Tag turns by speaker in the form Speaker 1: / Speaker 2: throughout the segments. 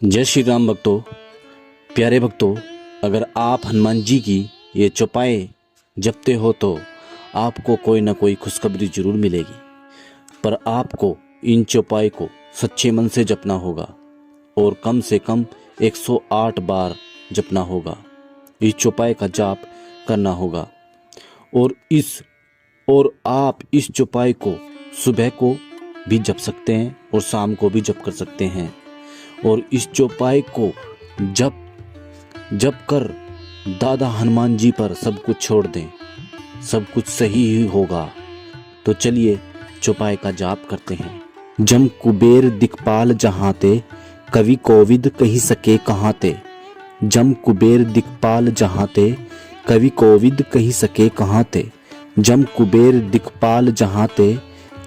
Speaker 1: जय श्री राम भक्तों। प्यारे भक्तों, अगर आप हनुमान जी की ये चौपाई जपते हो तो आपको कोई ना कोई खुशखबरी जरूर मिलेगी। पर आपको इन चौपाई को सच्चे मन से जपना होगा और कम से कम 108 बार जपना होगा। इस चौपाई का जाप करना होगा और आप इस चौपाई को सुबह को भी जप सकते हैं और शाम को भी जप कर सकते हैं। और इस चौपाई को जप कर दादा हनुमान जी पर सब कुछ छोड़ दें, सब कुछ सही ही होगा। तो चलिए चौपाई का जाप करते हैं। जम कुबेर दिक्पाल जहाँ ते, कवि कोविद कही सके कहाँ ते। जम कुबेर दिक्पाल जहाँ ते, कवि कोविद कही सके कहाँ ते। जम कुबेर दिक्पाल जहाँ ते,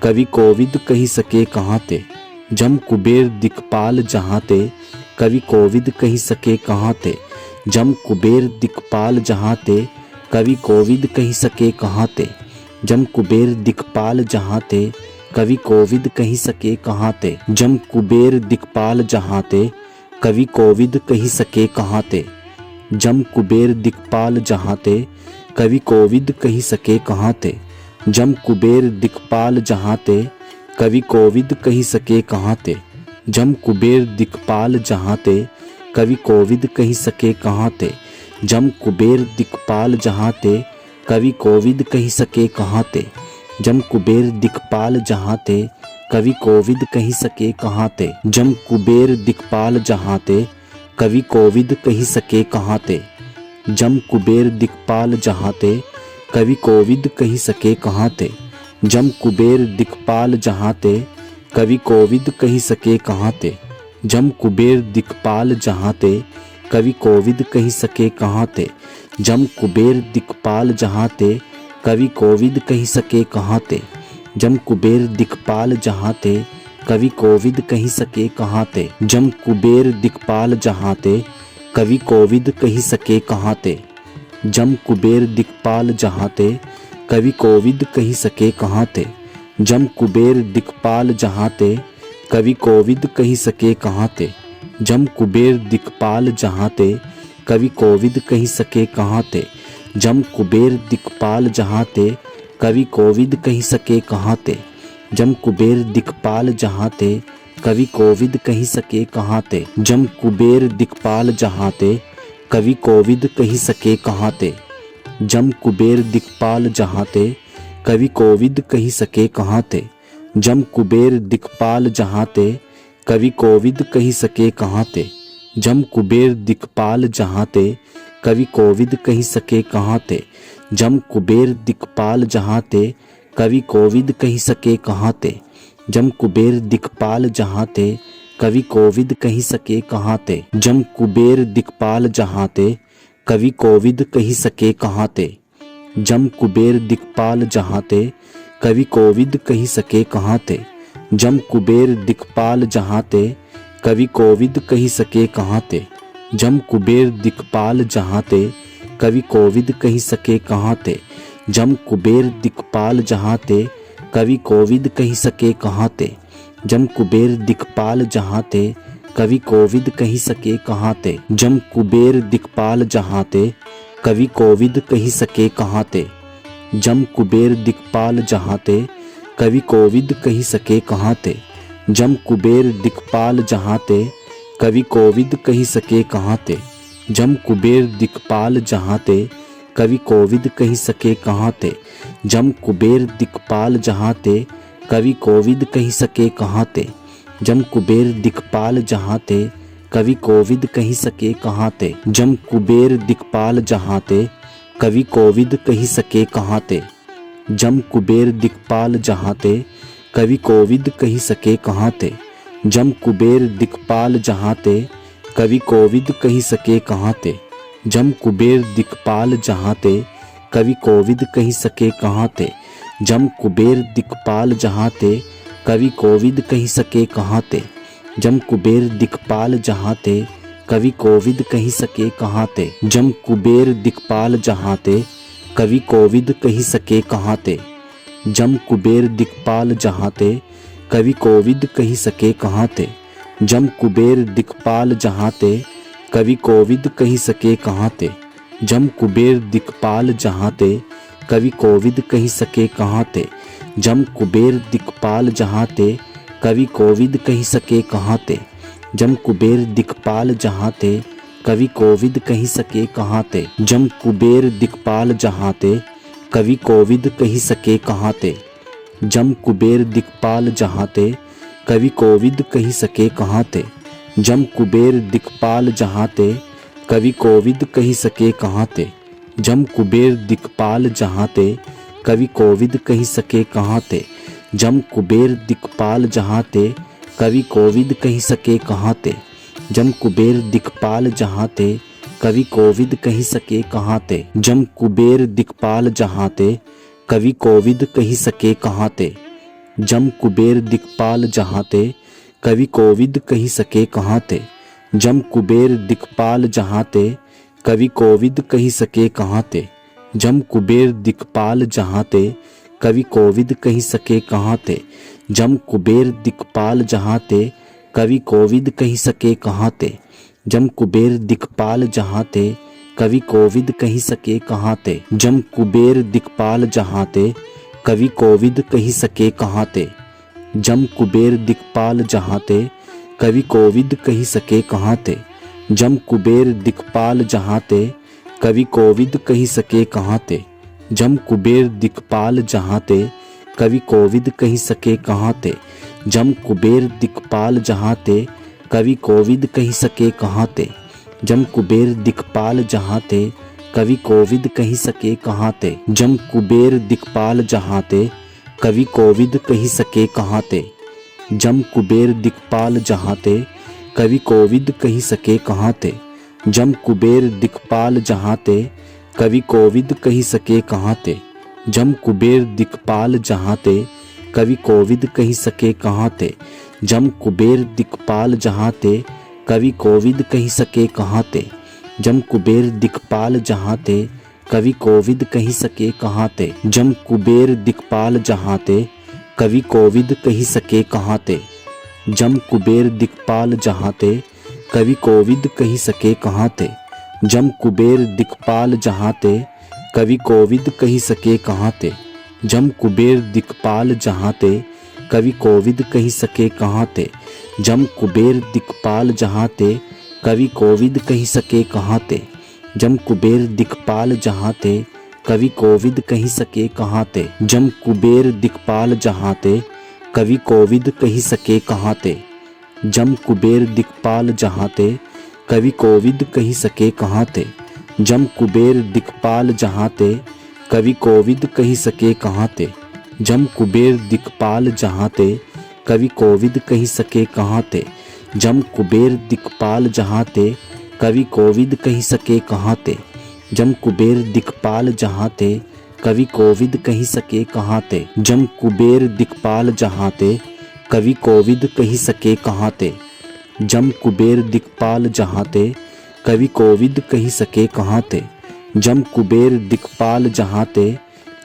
Speaker 1: कवि कोविद कही सके कहाँ ते। जम कुबेर दिक्पाल जहाँ ते, कवि कोविद कही सके कहाँ ते। जम कुबेर दिक्पाल जहाँ ते, कवि कोविद कही सके कहाँ ते। जम कुबेर दिक्पाल जहाँ ते, कवि कोविद कही सके कहाँ ते। जम कुबेर दिक्पाल जहाँ ते, कवि कोविद कही सके कहाँ ते। जम कुबेर दिक्पाल जहाँ ते, कवि कोविद कही सके कहाँ ते। जम कुबेर दिक्पाल जहाँ ते, कवि कोविद कही सके कहाँ ते। जम कुबेर दिक्पाल जहाँ ते, कवि कोविद कही सके कहाँ ते। जम कुबेर दिक्पाल जहाँ ते, कवि कोविद कही सके कहाँ ते। जम कुबेर दिक्पाल जहाँ ते, कवि कोविद कही सके कहाँ ते। जम कुबेर दिक्पाल जहाँ ते, कवि कोविद कही सके कहाँ ते। जम कुबेर दिक्पाल जहाँ ते, कवि कोविद कही सके कहाँ ते। जम कुबेर दिक्पाल जहाँ ते, कवि कोविद कही सके कहाँ ते। जम कुबेर दिक्पाल जहाँ ते, कवि कोविद कही सके कहाँ ते। जम कुबेर दिक्पाल जहाँ ते, कवि कोविद कही सके कहाँ ते। जम कुबेर दिक्पाल जहाँ ते, कवि कोविद कही सके कहाँ ते। जम कुबेर दिक्पाल जहाँ ते, कवि कोविद कही सके कहाँ ते। जम कुबेर दिक्पाल जहाँ ते, कवि कोविद कही सके कहाँ ते। जम कुबेर दिक्पाल जहाँ ते, कवि कोविद कही सके कहाँ ते। जम कुबेर दिक्पाल जहाँ ते, कवि कोविद कही सके कहाँ ते। जम कुबेर दिक्पाल जहाँ ते, कवि कोविद कही सके कहाँ ते। जम कुबेर दिक्पाल जहाँ ते, कवि कोविद कही सके कहाँ ते। जम कुबेर दिक्पाल जहाँ ते, कवि कोविद कही सके कहाँ ते। जम कुबेर दिक्पाल जहाँ ते, कवि कोविद कही सके कहाँ ते। जम कुबेर दिक्पाल जहाँ ते, कवि कोविद कही सके कहाँ ते। जम कुबेर दिक्पाल जहाँ ते, कवि कोविद कही सके कहाँ ते। जम कुबेर दिक्पाल जहाँ ते, कवि कोविद कही सके कहाँ ते। जम कुबेर दिक्पाल जहाँ ते, कवि कोविद कही सके कहाँ ते। जम कुबेर दिक्पाल जहाँ ते, कवि कोविद कही सके कहाँ ते। जम कुबेर दिक्पाल जहाँ ते, कवि कोविद कही सके कहाँ ते। जम कुबेर दिक्पाल जहाँ ते, कवि कोविद कही सके कहाँ ते। जम कुबेर दिक्पाल जहाँ ते, कवि कोविद कही सके कहाँ ते। जम कुबेर दिक्पाल जहाँ ते, कवि कोविद कही सके कहाँ ते। जम कुबेर दिक्पाल जहाँ ते, कवि कोविद कही सके कहाँ ते। जम कुबेर दिक्पाल जहाँ ते, कवि कोविद कही सके कहाँ ते। जम कुबेर दिक्पाल जहाँ ते, कवि कोविद कही सके कहाँ ते। जम कुबेर दिक्पाल जहाँ ते, कवि कोविद कही सके कहाँ ते। जम कुबेर दिक्पाल जहाँ ते, कवि कोविद कही सके कहाँ ते। जम कुबेर दिक्पाल जहाँ ते, कवि कोविद कही सके कहाँ ते। जम कुबेर दिक्पाल जहाँ ते, कवि कोविद कही सके कहाँ ते। जम कुबेर दिक्पाल जहाँ ते, कवि कोविद कही सके कहाँ ते। जम कुबेर दिक्पाल जहाँ ते, कवि कोविद कही सके कहाँ ते। जम कुबेर दिक्पाल जहाँ ते, कवि कोविद कही सके कहाँ ते। जम कुबेर दिक्पाल जहाँ ते, कवि कोविद कही सके कहाँ ते। जम कुबेर दिक्पाल जहाँ ते, कवि कोविद कही सके कहाँ ते। जम कुबेर दिक्पाल जहाँ ते, कवि कोविद कही सके कहाँ ते। जम कुबेर दिक्पाल जहाँ ते, कवि कोविद कही सके कहाँ ते। जम कुबेर दिक्पाल जहाँ ते, कवि कोविद कही सके कहाँ ते। जम कुबेर दिक्पाल जहाँ ते, कवि कोविद कही सके कहाँ ते। जम कुबेर दिक्पाल जहाँ ते, कवि कोविद कही सके कहाँ ते। जम कुबेर दिक्पाल जहाँ ते, कवि कोविद कही सके कहाँ ते। जम कुबेर दिक्पाल जहाँ ते, कवि कोविद कही सके कहाँ ते। जम कुबेर दिक्पाल जहाँ ते, कवि कोविद कही सके कहाँ ते। जम कुबेर दिक्पाल जहाँ ते, कवि कोविद कही सके कहाँ ते। जम कुबेर दिक्पाल जहाँ ते, कवि कोविद कही सके कहाँ ते। जम कुबेर दिक्पाल जहाँ ते, कवि कोविद कही सके कहाँ ते। जम कुबेर दिक्पाल जहाँ ते, कवि कोविद कही सके कहाँ ते। जम कुबेर दिक्पाल जहाँ ते, कवि कोविद कही सके कहाँ ते। जम कुबेर दिक्पाल जहाँ ते, कवि कोविद कही सके कहाँ ते। जम कुबेर दिक्पाल जहाँ ते, कवि कोविद कही सके कहाँ ते। जम कुबेर दिक्पाल जहाँ ते, कवि कोविद कही सके कहाँ ते। जम कुबेर दिक्पाल जहाँ ते, कवि कोविद कही सके कहाँ ते। जम कुबेर दिक्पाल जहाँ ते, कवि कोविद कही सके कहाँ ते। जम कुबेर दिक्पाल जहाँ ते, कवि कोविद कही सके कहाँ ते। जम कुबेर दिक्पाल जहाँ ते, कवि कोविद कही सके कहाँ ते। जम कुबेर दिक्पाल जहाँ ते, कवि कोविद कही सके कहाँ ते। जम कुबेर दिक्पाल जहाँ ते, कवि कोविद कही सके कहाँ ते। जम कुबेर दिक्पाल जहाँ ते, कवि कोविद कही सके कहाँ ते। जम कुबेर दिक्पाल जहाँ ते, कवि कोविद कही सके कहाँ ते। जम कुबेर दिक्पाल जहाँ ते, कवि कोविद कही सके कहाँ ते। जम कुबेर दिक्पाल जहाँ ते, कवि कोविद कही सके कहाँ ते। जम कुबेर दिक्पाल जहाँ ते, कवि कोविद कही सके कहाँ ते। जम कुबेर दिक्पाल जहाँ ते, कवि कोविद कही सके कहाँ ते। जम कुबेर दिक्पाल जहाँ ते, कवि कोविद कही सके कहाँ ते। जम कुबेर दिक्पाल जहाँ ते, कवि कोविद कही सके कहाँ ते। जम कुबेर दिक्पाल जहाँ ते, कवि कोविद कही सके कहाँ ते। जम कुबेर दिक्पाल जहाँ ते, कवि कोविद कही सके कहाँ ते। जम कुबेर दिक्पाल जहाँ ते, कवि कोविद कही सके कहाँ ते। जम कुबेर दिक्पाल जहाँ ते, कवि कोविद कही सके कहाँ ते। जम कुबेर दिक्पाल जहाँ ते, कवि कोविद कही सके कहाँ ते। जम कुबेर दिक्पाल जहाँ ते, कवि कोविद कही सके कहाँ ते। जम कुबेर दिक्पाल जहाँ ते, कवि कोविद कही सके कहाँ ते। जम कुबेर दिक्पाल जहाँ ते, कवि कोविद कही सके कहाँ ते। जम कुबेर दिक्पाल जहाँ ते, कवि कोविद कही सके कहाँ ते। जम कुबेर दिक्पाल जहाँ ते, कवि कोविद कही सके कहाँ ते। जम कुबेर दिक्पाल जहाँ ते, कवि कोविद कही सके कहाँ ते। जम कुबेर दिक्पाल जहाँ ते, कवि कोविद कही सके कहाँ ते। जम कुबेर दिक्पाल जहाँ ते, कवि कोविद कही सके कहाँ ते। जम कुबेर दिक्पाल जहाँ ते, कवि कोविद कही सके कहाँ ते। जम कुबेर दिक्पाल जहाँ ते, कवि कोविद कही सके कहाँ ते। जम कुबेर दिक्पाल जहाँ ते,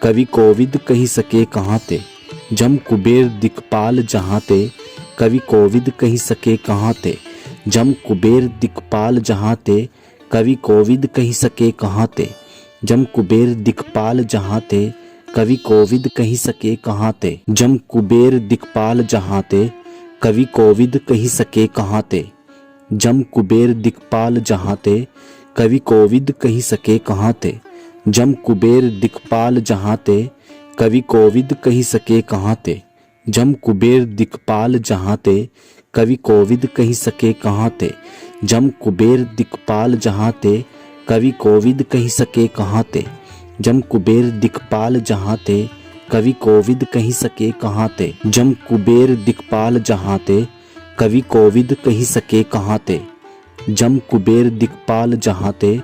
Speaker 1: कवि कोविद कही सके कहाँ ते। जम कुबेर दिक्पाल जहाँ ते, कवि कोविद कही सके कहाँ ते। जम कुबेर दिक्पाल जहाँ ते, कवि कोविद कही सके कहाँ ते। जम कुबेर दिक्पाल जहाँ ते, कवि कोविद कही सके कहाँ ते। जम कुबेर दिक्पाल जहाँ ते, कवि कोविद कही सके कहाँ ते। जम कुबेर दिक्पाल जहाँ ते, कवि कोविद कही सके कहाँ ते। जम कुबेर दिक्पाल जहाँ ते, कवि कोविद कही सके कहाँ ते। जम कुबेर दिक्पाल जहाँ ते, कवि कोविद कही सके कहाँ ते। जम कुबेर दिक्पाल जहाँ ते, कवि कोविद कही सके कहाँ ते। जम कुबेर दिक्पाल जहाँ ते, कवि कोविद कही सके कहाँ ते। जम कुबेर दिक्पाल जहाँ ते, कवि कोविद कही सके कहाँ ते। जम कुबेर दिक्पाल जहाँ ते,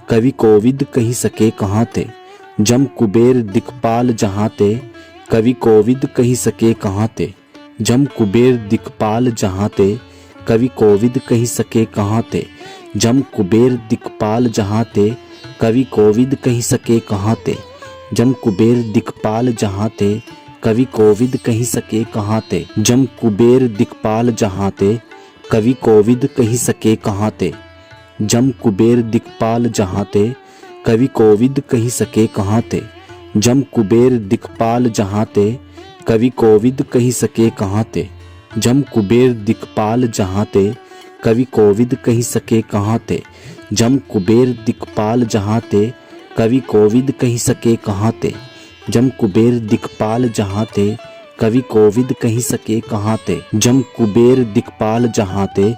Speaker 1: कवि कोविद कही सके कहाँ ते। जम कुबेर दिक्पाल जहाँ ते, कवि कोविद कही सके कहाँ ते। जम कुबेर दिक्पाल जहाँ ते, कवि कोविद कही सके कहाँ ते। जम कुबेर दिक्पाल जहाँ ते, कवि कोविद कही सके कहाँ ते। जम कुबेर दिक्पाल जहाँ ते, कवि कोविद कही सके कहाँ ते। जम कुबेर दिक्पाल जहाँ ते, कवि कोविद कही सके कहाँ ते। जम कुबेर दिक्पाल जहाँ ते, कवि कोविद कही सके कहाँ ते। जम कुबेर दिक्पाल जहाँ ते, कवि कोविद कही सके कहाँ ते। जम कुबेर दिक्पाल जहाँ ते, कवि कोविद कही सके कहाँ ते। जम कुबेर दिक्पाल जहाँ ते, कवि कोविद कही सके कहाँ ते। जम कुबेर दिक्पाल जहाँ ते, कवि कोविद कही सके कहाँ ते। जम कुबेर दिक्पाल जहाँ ते,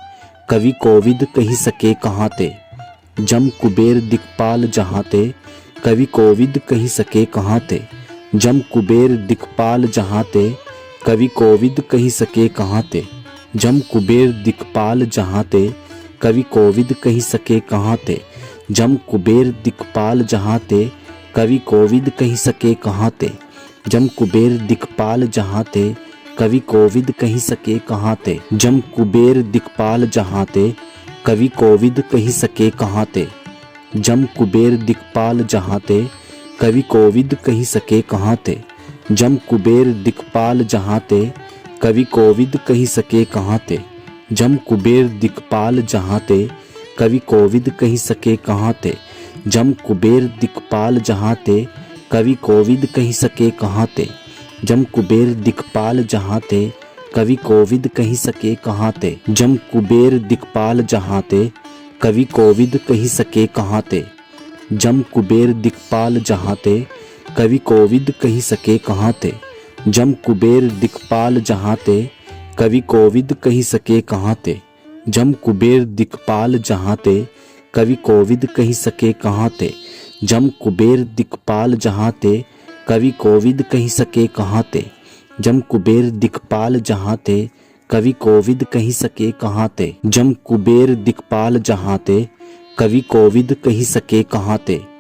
Speaker 1: कवि कोविद कही सके कहाँ ते। जम कुबेर दिक्पाल जहाँ ते, कवि कोविद कही सके कहाँ ते। जम कुबेर दिक्पाल जहाँ ते, कवि कोविद कही सके कहाँ ते। जम कुबेर दिक्पाल जहाँ ते, कवि कोविद कही सके कहाँ ते। जम कुबेर दिक्पाल जहाँ ते, कवि कोविद कही सके कहाँ ते। जम कुबेर दिक्पाल जहाँ ते, कवि कोविद कही सके कहाँ ते। जम कुबेर दिक्पाल जहाँ ते, कवि कोविद कही सके कहाँ ते। जम कुबेर दिक्पाल जहाँ ते, कवि कोविद कही सके कहाँ ते। जम कुबेर दिक्पाल जहाँ ते, कवि कोविद कही सके कहाँ ते। जम कुबेर दिक्पाल जहाँ ते, कवि कोविद कही सके कहाँ ते। जम कुबेर दिक्पाल जहाँ ते, कवि कोविद कही सके कहाँ ते। जम कुबेर दिक्पाल जहाँ ते, कवि कोविद कही सके कहाँ ते। जम कुबेर दिक्पाल जहाँ ते, कवि कोविद कही सके कहाँ ते। जम कुबेर दिक्पाल जहाँ ते, कवि कोविद कही सके कहाँ ते। जम कुबेर दिक्पाल जहाँ ते, कवि कोविद कही सके कहाँ ते। जम कुबेर दिक्पाल जहाँ ते, कवि कोविद कही सके कहाँ ते। जम कुबेर दिक्पाल जहाँ ते, कवि कोविद कही सके कहाँ ते। जम कुबेर दिक्पाल जहाँ ते, कवि कोविद कही सके कहाँ ते। जम कुबेर दिक्पाल जहाँ ते, कवि कोविद कही सके कहाँ ते। जम कुबेर दिक्पाल जहाँ ते, कवि कोविद कही सके कहाँ ते।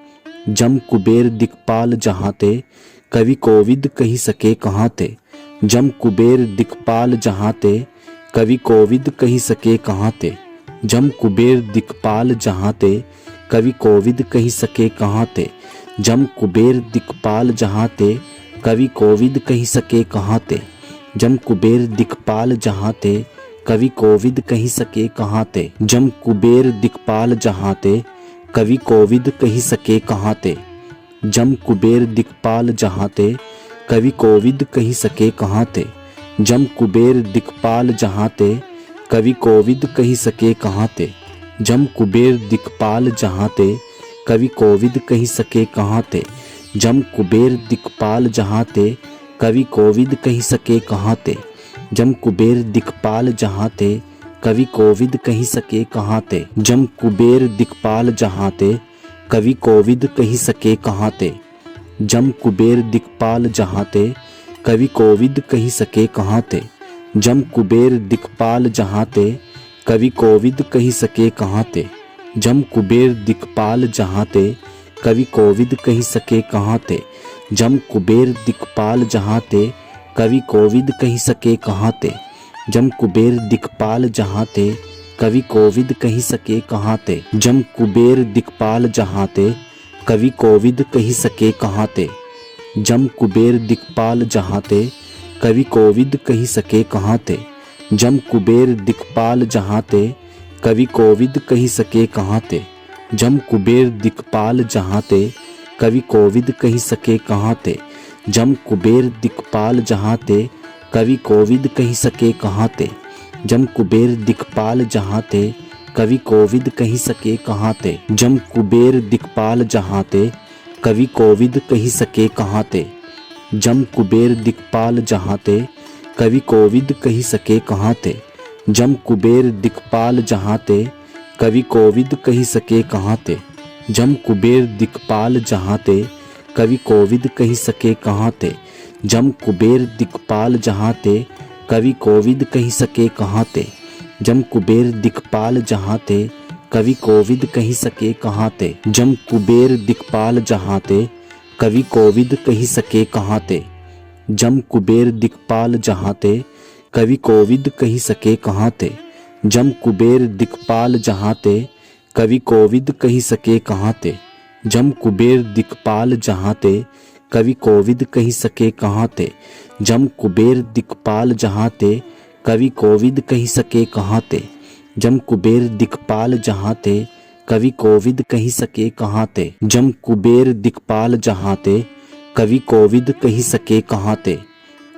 Speaker 1: जम कुबेर दिक्पाल जहाँ ते, कवि कोविद कही सके कहाँ ते। जम कुबेर दिक्पाल जहाँ ते, कवि कोविद कही सके कहाँ ते। जम कुबेर दिक्पाल जहाँ ते, कवि कोविद कही सके कहाँ ते। जम कुबेर दिक्पाल जहाँ ते, कवि कोविद कही सके कहाँ ते। जम कुबेर दिक्पाल जहाँ ते, कवि कोविद कही सके कहाँ ते। जम कुबेर दिक्पाल जहाँ ते, कवि कोविद कही सके कहाँ ते। जम कुबेर दिक्पाल जहाँ ते, कवि कोविद कही सके कहाँ ते। जम कुबेर दिक्पाल जहाँ ते, कवि कोविद कही सके कहाँ ते। जम कुबेर दिक्पाल जहाँ ते, कवि कोविद कही सके कहाँ ते। जम कुबेर दिक्पाल जहाँ ते, कवि कोविद कही सके कहाँ ते। जम कुबेर दिक्पाल जहाँ ते, कवि कोविद कही सके कहाँ ते। जम कुबेर दिक्पाल जहाँ ते, कवि कोविद कही सके कहाँ ते। जम कुबेर दिक्पाल जहाँ ते, कवि कोविद कही सके कहाँ ते। जम कुबेर दिक्पाल जहाँ ते, कवि कोविद कही सके कहाँ ते। जम कुबेर दिक्पाल जहाँ ते, कवि कोविद कही सके कहाँ ते। जम कुबेर दिक्पाल जहाँ ते, कवि कोविद कही सके कहाँ ते। जम कुबेर दिक्पाल जहाँ ते, कवि कोविद कही सके कहाँ ते। जम कुबेर दिक्पाल जहाँ ते, कवि कोविद कही सके कहाँ ते। जम कुबेर दिक्पाल जहाँ ते, कवि कोविद कही सके कहाँ ते। जम कुबेर दिक्पाल जहाँ ते, कवि कोविद कही सके कहाँ ते। जम कुबेर दिक्पाल जहाँ ते, कवि कोविद कही सके कहाँ ते। जम कुबेर दिक्पाल जहाँ ते, कवि कोविद कही सके कहाँ ते। जम कुबेर दिक्पाल जहाँ ते, कवि कोविद कही सके कहाँ ते। जम कुबेर दिक्पाल जहाँ ते, कवि कोविद कही सके कहाँ ते। जम कुबेर दिक्पाल जहाँ ते, कवि कोविद कही सके कहाँ ते। जम कुबेर दिक्पाल जहाँ ते, कवि कोविद कही सके कहाँ ते। जम कुबेर दिक्पाल जहाँ ते, कवि कोविद कही सके कहाँ ते। जम कुबेर दिक्पाल जहाँ ते, कवि कोविद कही सके कहाँ ते। जम कुबेर दिक्पाल जहाँ ते, कवि कोविद कही सके कहाँ ते। जम कुबेर दिक्पाल जहाँ ते, कवि कोविद कही सके कहाँ ते। जम कुबेर दिक्पाल जहाँ ते, कवि कोविद कही सके कहाँ ते। जम कुबेर दिक्पाल जहाँ ते, कवि कोविद कही सके कहाँ ते। जम कुबेर दिक्पाल जहाँ ते, कवि कोविद कही सके कहाँ ते। जम कुबेर दिक्पाल जहाँ ते कवि कोविद कही सके कहाँ ते। जम कुबेर दिक्पाल जहाँ ते कवि कोविद कही सके कहाँ ते।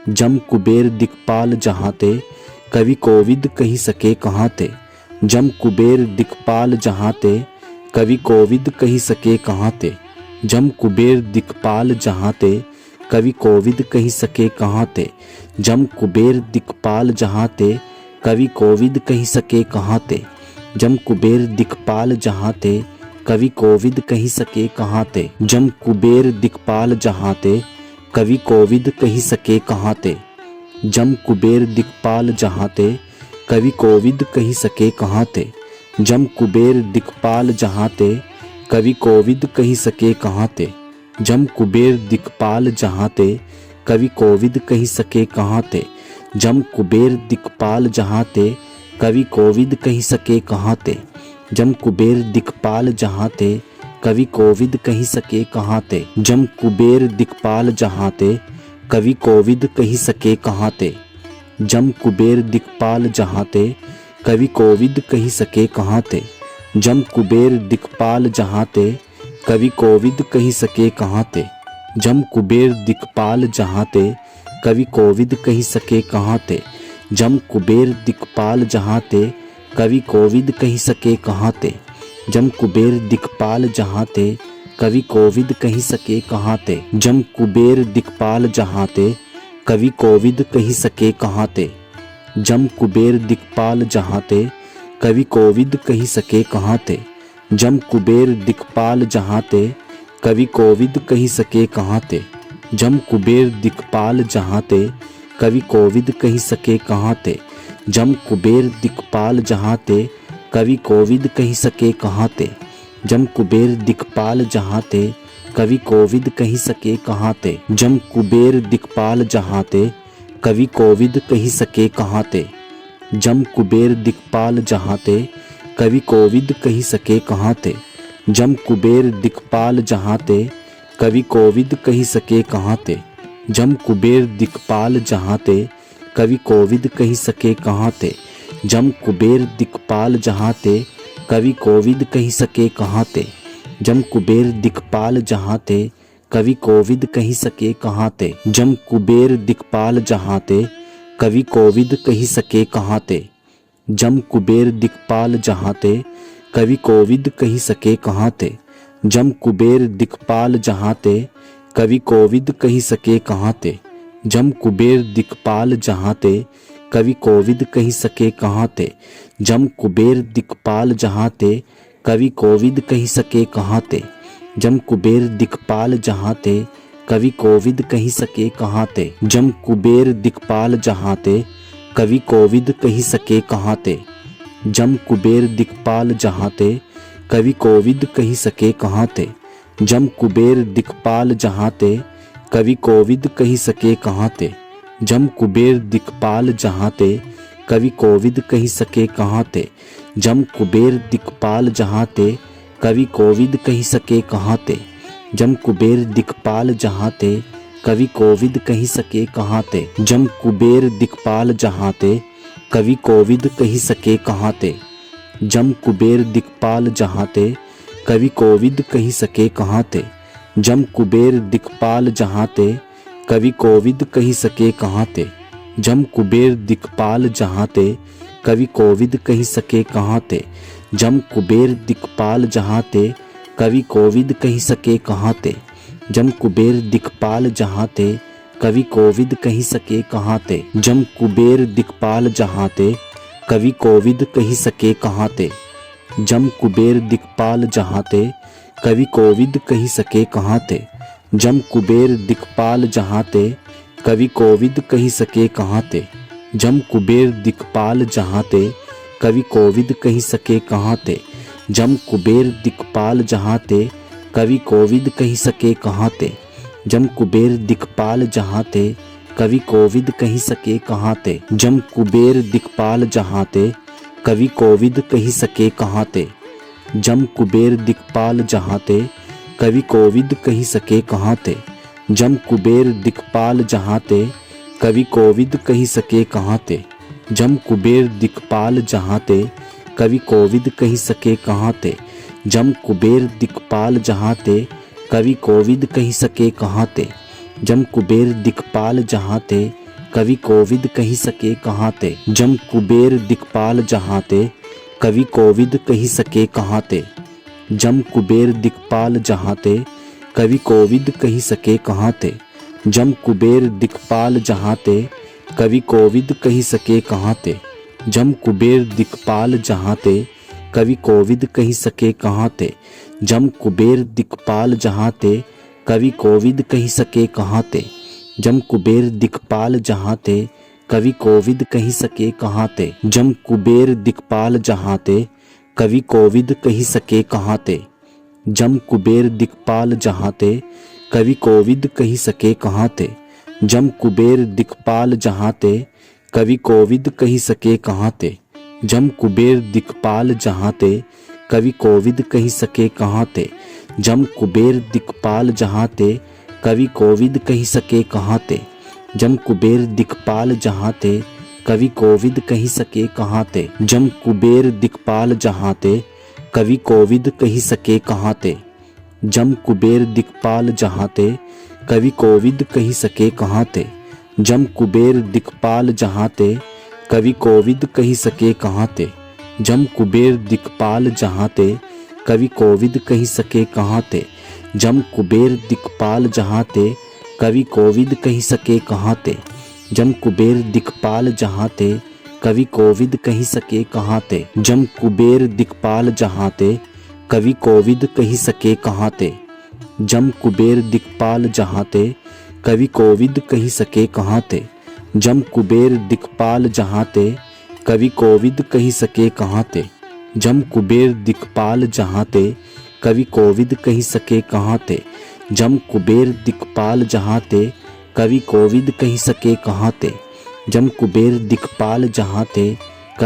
Speaker 1: जम कुबेर दिक्पाल जहाँ ते कवि कोविद कही सके कहाँ ते। जम कुबेर दिक्पाल जहाँ ते कवि कोविद कही सके कहाँ ते। जम कुबेर दिक्पाल जहाँ ते कवि कोविद कही सके कहाँ ते। जम कुबेर दिक्पाल जहाँ ते कवि कोविद कही सके कहाँ ते। जम कुबेर दिक्पाल जहाँ ते कवि कोविद कही सके कहाँ ते। जम कुबेर दिक्पाल जहाँ ते कवि कोविद कही सके कहाँ ते। जम कुबेर दिक्पाल जहाँ ते कवि कोविद कही सके कहाँ ते। जम कुबेर दिक्पाल जहाँ ते कवि कोविद कही सके कहाँ ते। जम कुबेर दिक्पाल जहाँ ते कवि कोविद कही सके कहाँ ते। जम कुबेर दिक्पाल जहाँ ते कवि कोविद कही सके कहाँ ते। जम कुबेर दिक्पाल जहाँ ते कवि कोविद कही सके कहाँ ते। जम कुबेर दिक्पाल जहाँ ते कवि कोविद कही सके कहाँ ते। जम कुबेर दिक्पाल जहाँ ते कवि कोविद कही सके कहाँ ते। जम कुबेर दिक्पाल जहाँ ते कवि कोविद कही सके कहाँ ते। जम कुबेर दिक्पाल जहाँ ते कवि कोविद कही सके कहाँ ते। जम कुबेर दिक्पाल जहाँ ते कवि कोविद कही सके कहाँ ते। जम कुबेर दिक्पाल जहाँ ते कवि कोविद कही सके कहाँ ते। जम कुबेर दिक्पाल जहाँ ते कवि कोविद कही सके कहाँ ते। जम कुबेर दिक्पाल जहाँ ते कवि कोविद कही सके कहाँ ते। जम कुबेर दिक्पाल जहाँ ते कवि कोविद कही सके कहाँ ते। जम कुबेर दिक्पाल जहाँ ते कवि कोविद कही सके कहाँ ते। जम कुबेर दिक्पाल जहाँ ते कवि कोविद कही सके कहाँ ते। जम कुबेर दिक्पाल जहाँ ते कवि कोविद कही सके कहाँ ते। जम कुबेर दिक्पाल जहाँ ते कवि कोविद कही सके कहाँ ते। जम कुबेर दिक्पाल जहाँ ते कवि कोविद कही सके कहाँ ते। जम कुबेर दिक्पाल जहाँ ते कवि कोविद कही सके कहाँ ते। जम कुबेर दिक्पाल जहाँ ते कवि कोविद कही सके कहाँ ते। जम कुबेर दिक्पाल जहाँ ते कवि कोविद कही सके कहाँ ते। जम कुबेर दिक्पाल जहाँ ते कवि कोविद कही सके कहाँ ते। जम कुबेर दिक्पाल जहाँ ते कवि कोविद कही सके कहाँ ते। जम कुबेर दिक्पाल जहाँ ते कवि कोविद कही सके कहाँ ते। जम कुबेर दिक्पाल जहाँ ते कवि कोविद कही सके कहाँ ते। जम कुबेर दिक्पाल जहाँ ते कवि कोविद कही सके कहाँ ते। जम कुबेर दिक्पाल जहाँ ते कवि कोविद कही सके कहाँ ते। जम कुबेर दिक्पाल जहाँ ते कवि कोविद कही सके कहाँ ते। जम कुबेर दिक्पाल जहाँ ते कवि कोविद कही सके कहाँ ते। जम कुबेर दिक्पाल जहाँ ते कवि कोविद कही सके कहाँ ते। जम कुबेर दिक्पाल जहाँ ते कवि कोविद कही सके कहाँ ते। जम कुबेर दिक्पाल जहाँ ते कवि कोविद कही सके कहाँ ते। जम कुबेर दिक्पाल जहाँ ते कवि कोविद कही सके कहाँ ते। जम कुबेर दिक्पाल जहाँ ते कवि कोविद कही सके कहाँ ते। जम कुबेर दिक्पाल जहाँ ते कवि कोविद कही सके कहाँ ते। जम कुबेर दिक्पाल जहाँ ते कवि कोविद कही सके कहाँ ते। जम कुबेर दिक्पाल जहाँ ते कवि कोविद कही सके कहाँ ते। जम कुबेर दिक्पाल जहाँ ते कवि कोविद कही सके कहाँ ते। जम कुबेर दिक्पाल जहाँ ते कवि कोविद कही सके कहाँ ते। जम कुबेर दिक्पाल जहाँ ते कवि कोविद कही सके कहाँ ते। जम कुबेर दिक्पाल जहाँ ते कवि कोविद कही सके कहाँ ते। जम कुबेर दिक्पाल जहाँ ते कवि कोविद कही सके कहाँ ते। जम कुबेर दिक्पाल जहाँ ते कवि कोविद कही सके कहाँ ते। जम कुबेर दिक्पाल जहाँ ते कवि कोविद कही सके कहाँ ते। जम कुबेर दिक्पाल जहाँ ते कवि कोविद कही सके कहाँ ते। जम कुबेर दिक्पाल जहाँ ते कवि कोविद कही सके कहाँ ते। जम कुबेर दिक्पाल जहाँ ते कवि कोविद कही सके कहाँ ते। जम कुबेर दिक्पाल जहाँ ते कवि कोविद कही सके कहाँ ते। जम कुबेर दिक्पाल जहाँ ते कवि कोविद कही सके कहाँ ते। जम कुबेर दिक्पाल जहाँ ते कवि कोविद कही सके कहाँ ते। जम कुबेर दिक्पाल जहाँ ते, कवि कोविद कही सके कहाँ ते। जम कुबेर दिक्पाल जहाँ ते, कवि कोविद कही सके कहाँ ते। जम कुबेर दिक्पाल जहाँ ते, कवि कोविद कही सके कहाँ ते। जम कुबेर दिक्पाल जहाँ ते, कवि कोविद कही सके कहाँ ते। जम कुबेर दिक्पाल जहाँ ते, कवि कोविद कही सके कहाँ ते। जम कुबेर दिक्पाल जहाँ ते, कवि कोविद कही सके कहाँ ते। जम कुबेर दिक्पाल जहाँ ते, कवि कोविद कही सके कहाँ ते। जम कुबेर दिक्पाल जहाँ ते, कवि कोविद कही सके कहाँ ते। जम कुबेर दिक्पाल जहाँ ते, कवि कोविद कही सके कहाँ ते। जम कुबेर दिक्पाल जहाँ ते, कवि कोविद कही सके कहाँ ते। जम कुबेर दिक्पाल जहाँ ते, कवि कोविद कही सके कहाँ ते। जम कुबेर दिक्पाल जहाँ ते, कवि कोविद कही सके कहाँ ते। जम कुबेर दिक्पाल जहाँ ते, कवि कोविद कही सके कहाँ ते। जम कुबेर दिक्पाल जहाँ ते, कवि कोविद कही सके कहाँ ते। जम कुबेर दिक्पाल जहाँ ते, कवि कोविद कही सके कहाँ ते। जम कुबेर दिक्पाल जहाँ ते, कवि कोविद कही सके कहाँ ते। जम कुबेर दिक्पाल जहाँ ते, कवि कोविद कही सके कहाँ ते। जम कुबेर दिक्पाल जहाँ ते, कवि कोविद कही सके कहाँ ते। जम कुबेर दिक्पाल जहाँ ते, कवि कोविद कही सके कहाँ ते। जम कुबेर दिक्पाल जहाँ ते, कवि कोविद कही सके कहाँ ते। जम कुबेर दिक्पाल जहाँ ते, कवि कोविद कही सके कहाँ ते। जम कुबेर दिक्पाल जहाँ ते, कवि कोविद कही सके कहाँ ते। जम कुबेर दिक्पाल जहाँ ते, कवि कोविद कही सके कहाँ ते। जम कुबेर दिक्पाल जहाँ ते, कवि कोविद कही सके कहाँ ते। जम कुबेर दिक्पाल जहाँ ते, कवि कोविद कही सके कहाँ ते। जम कुबेर दिक्पाल जहाँ ते,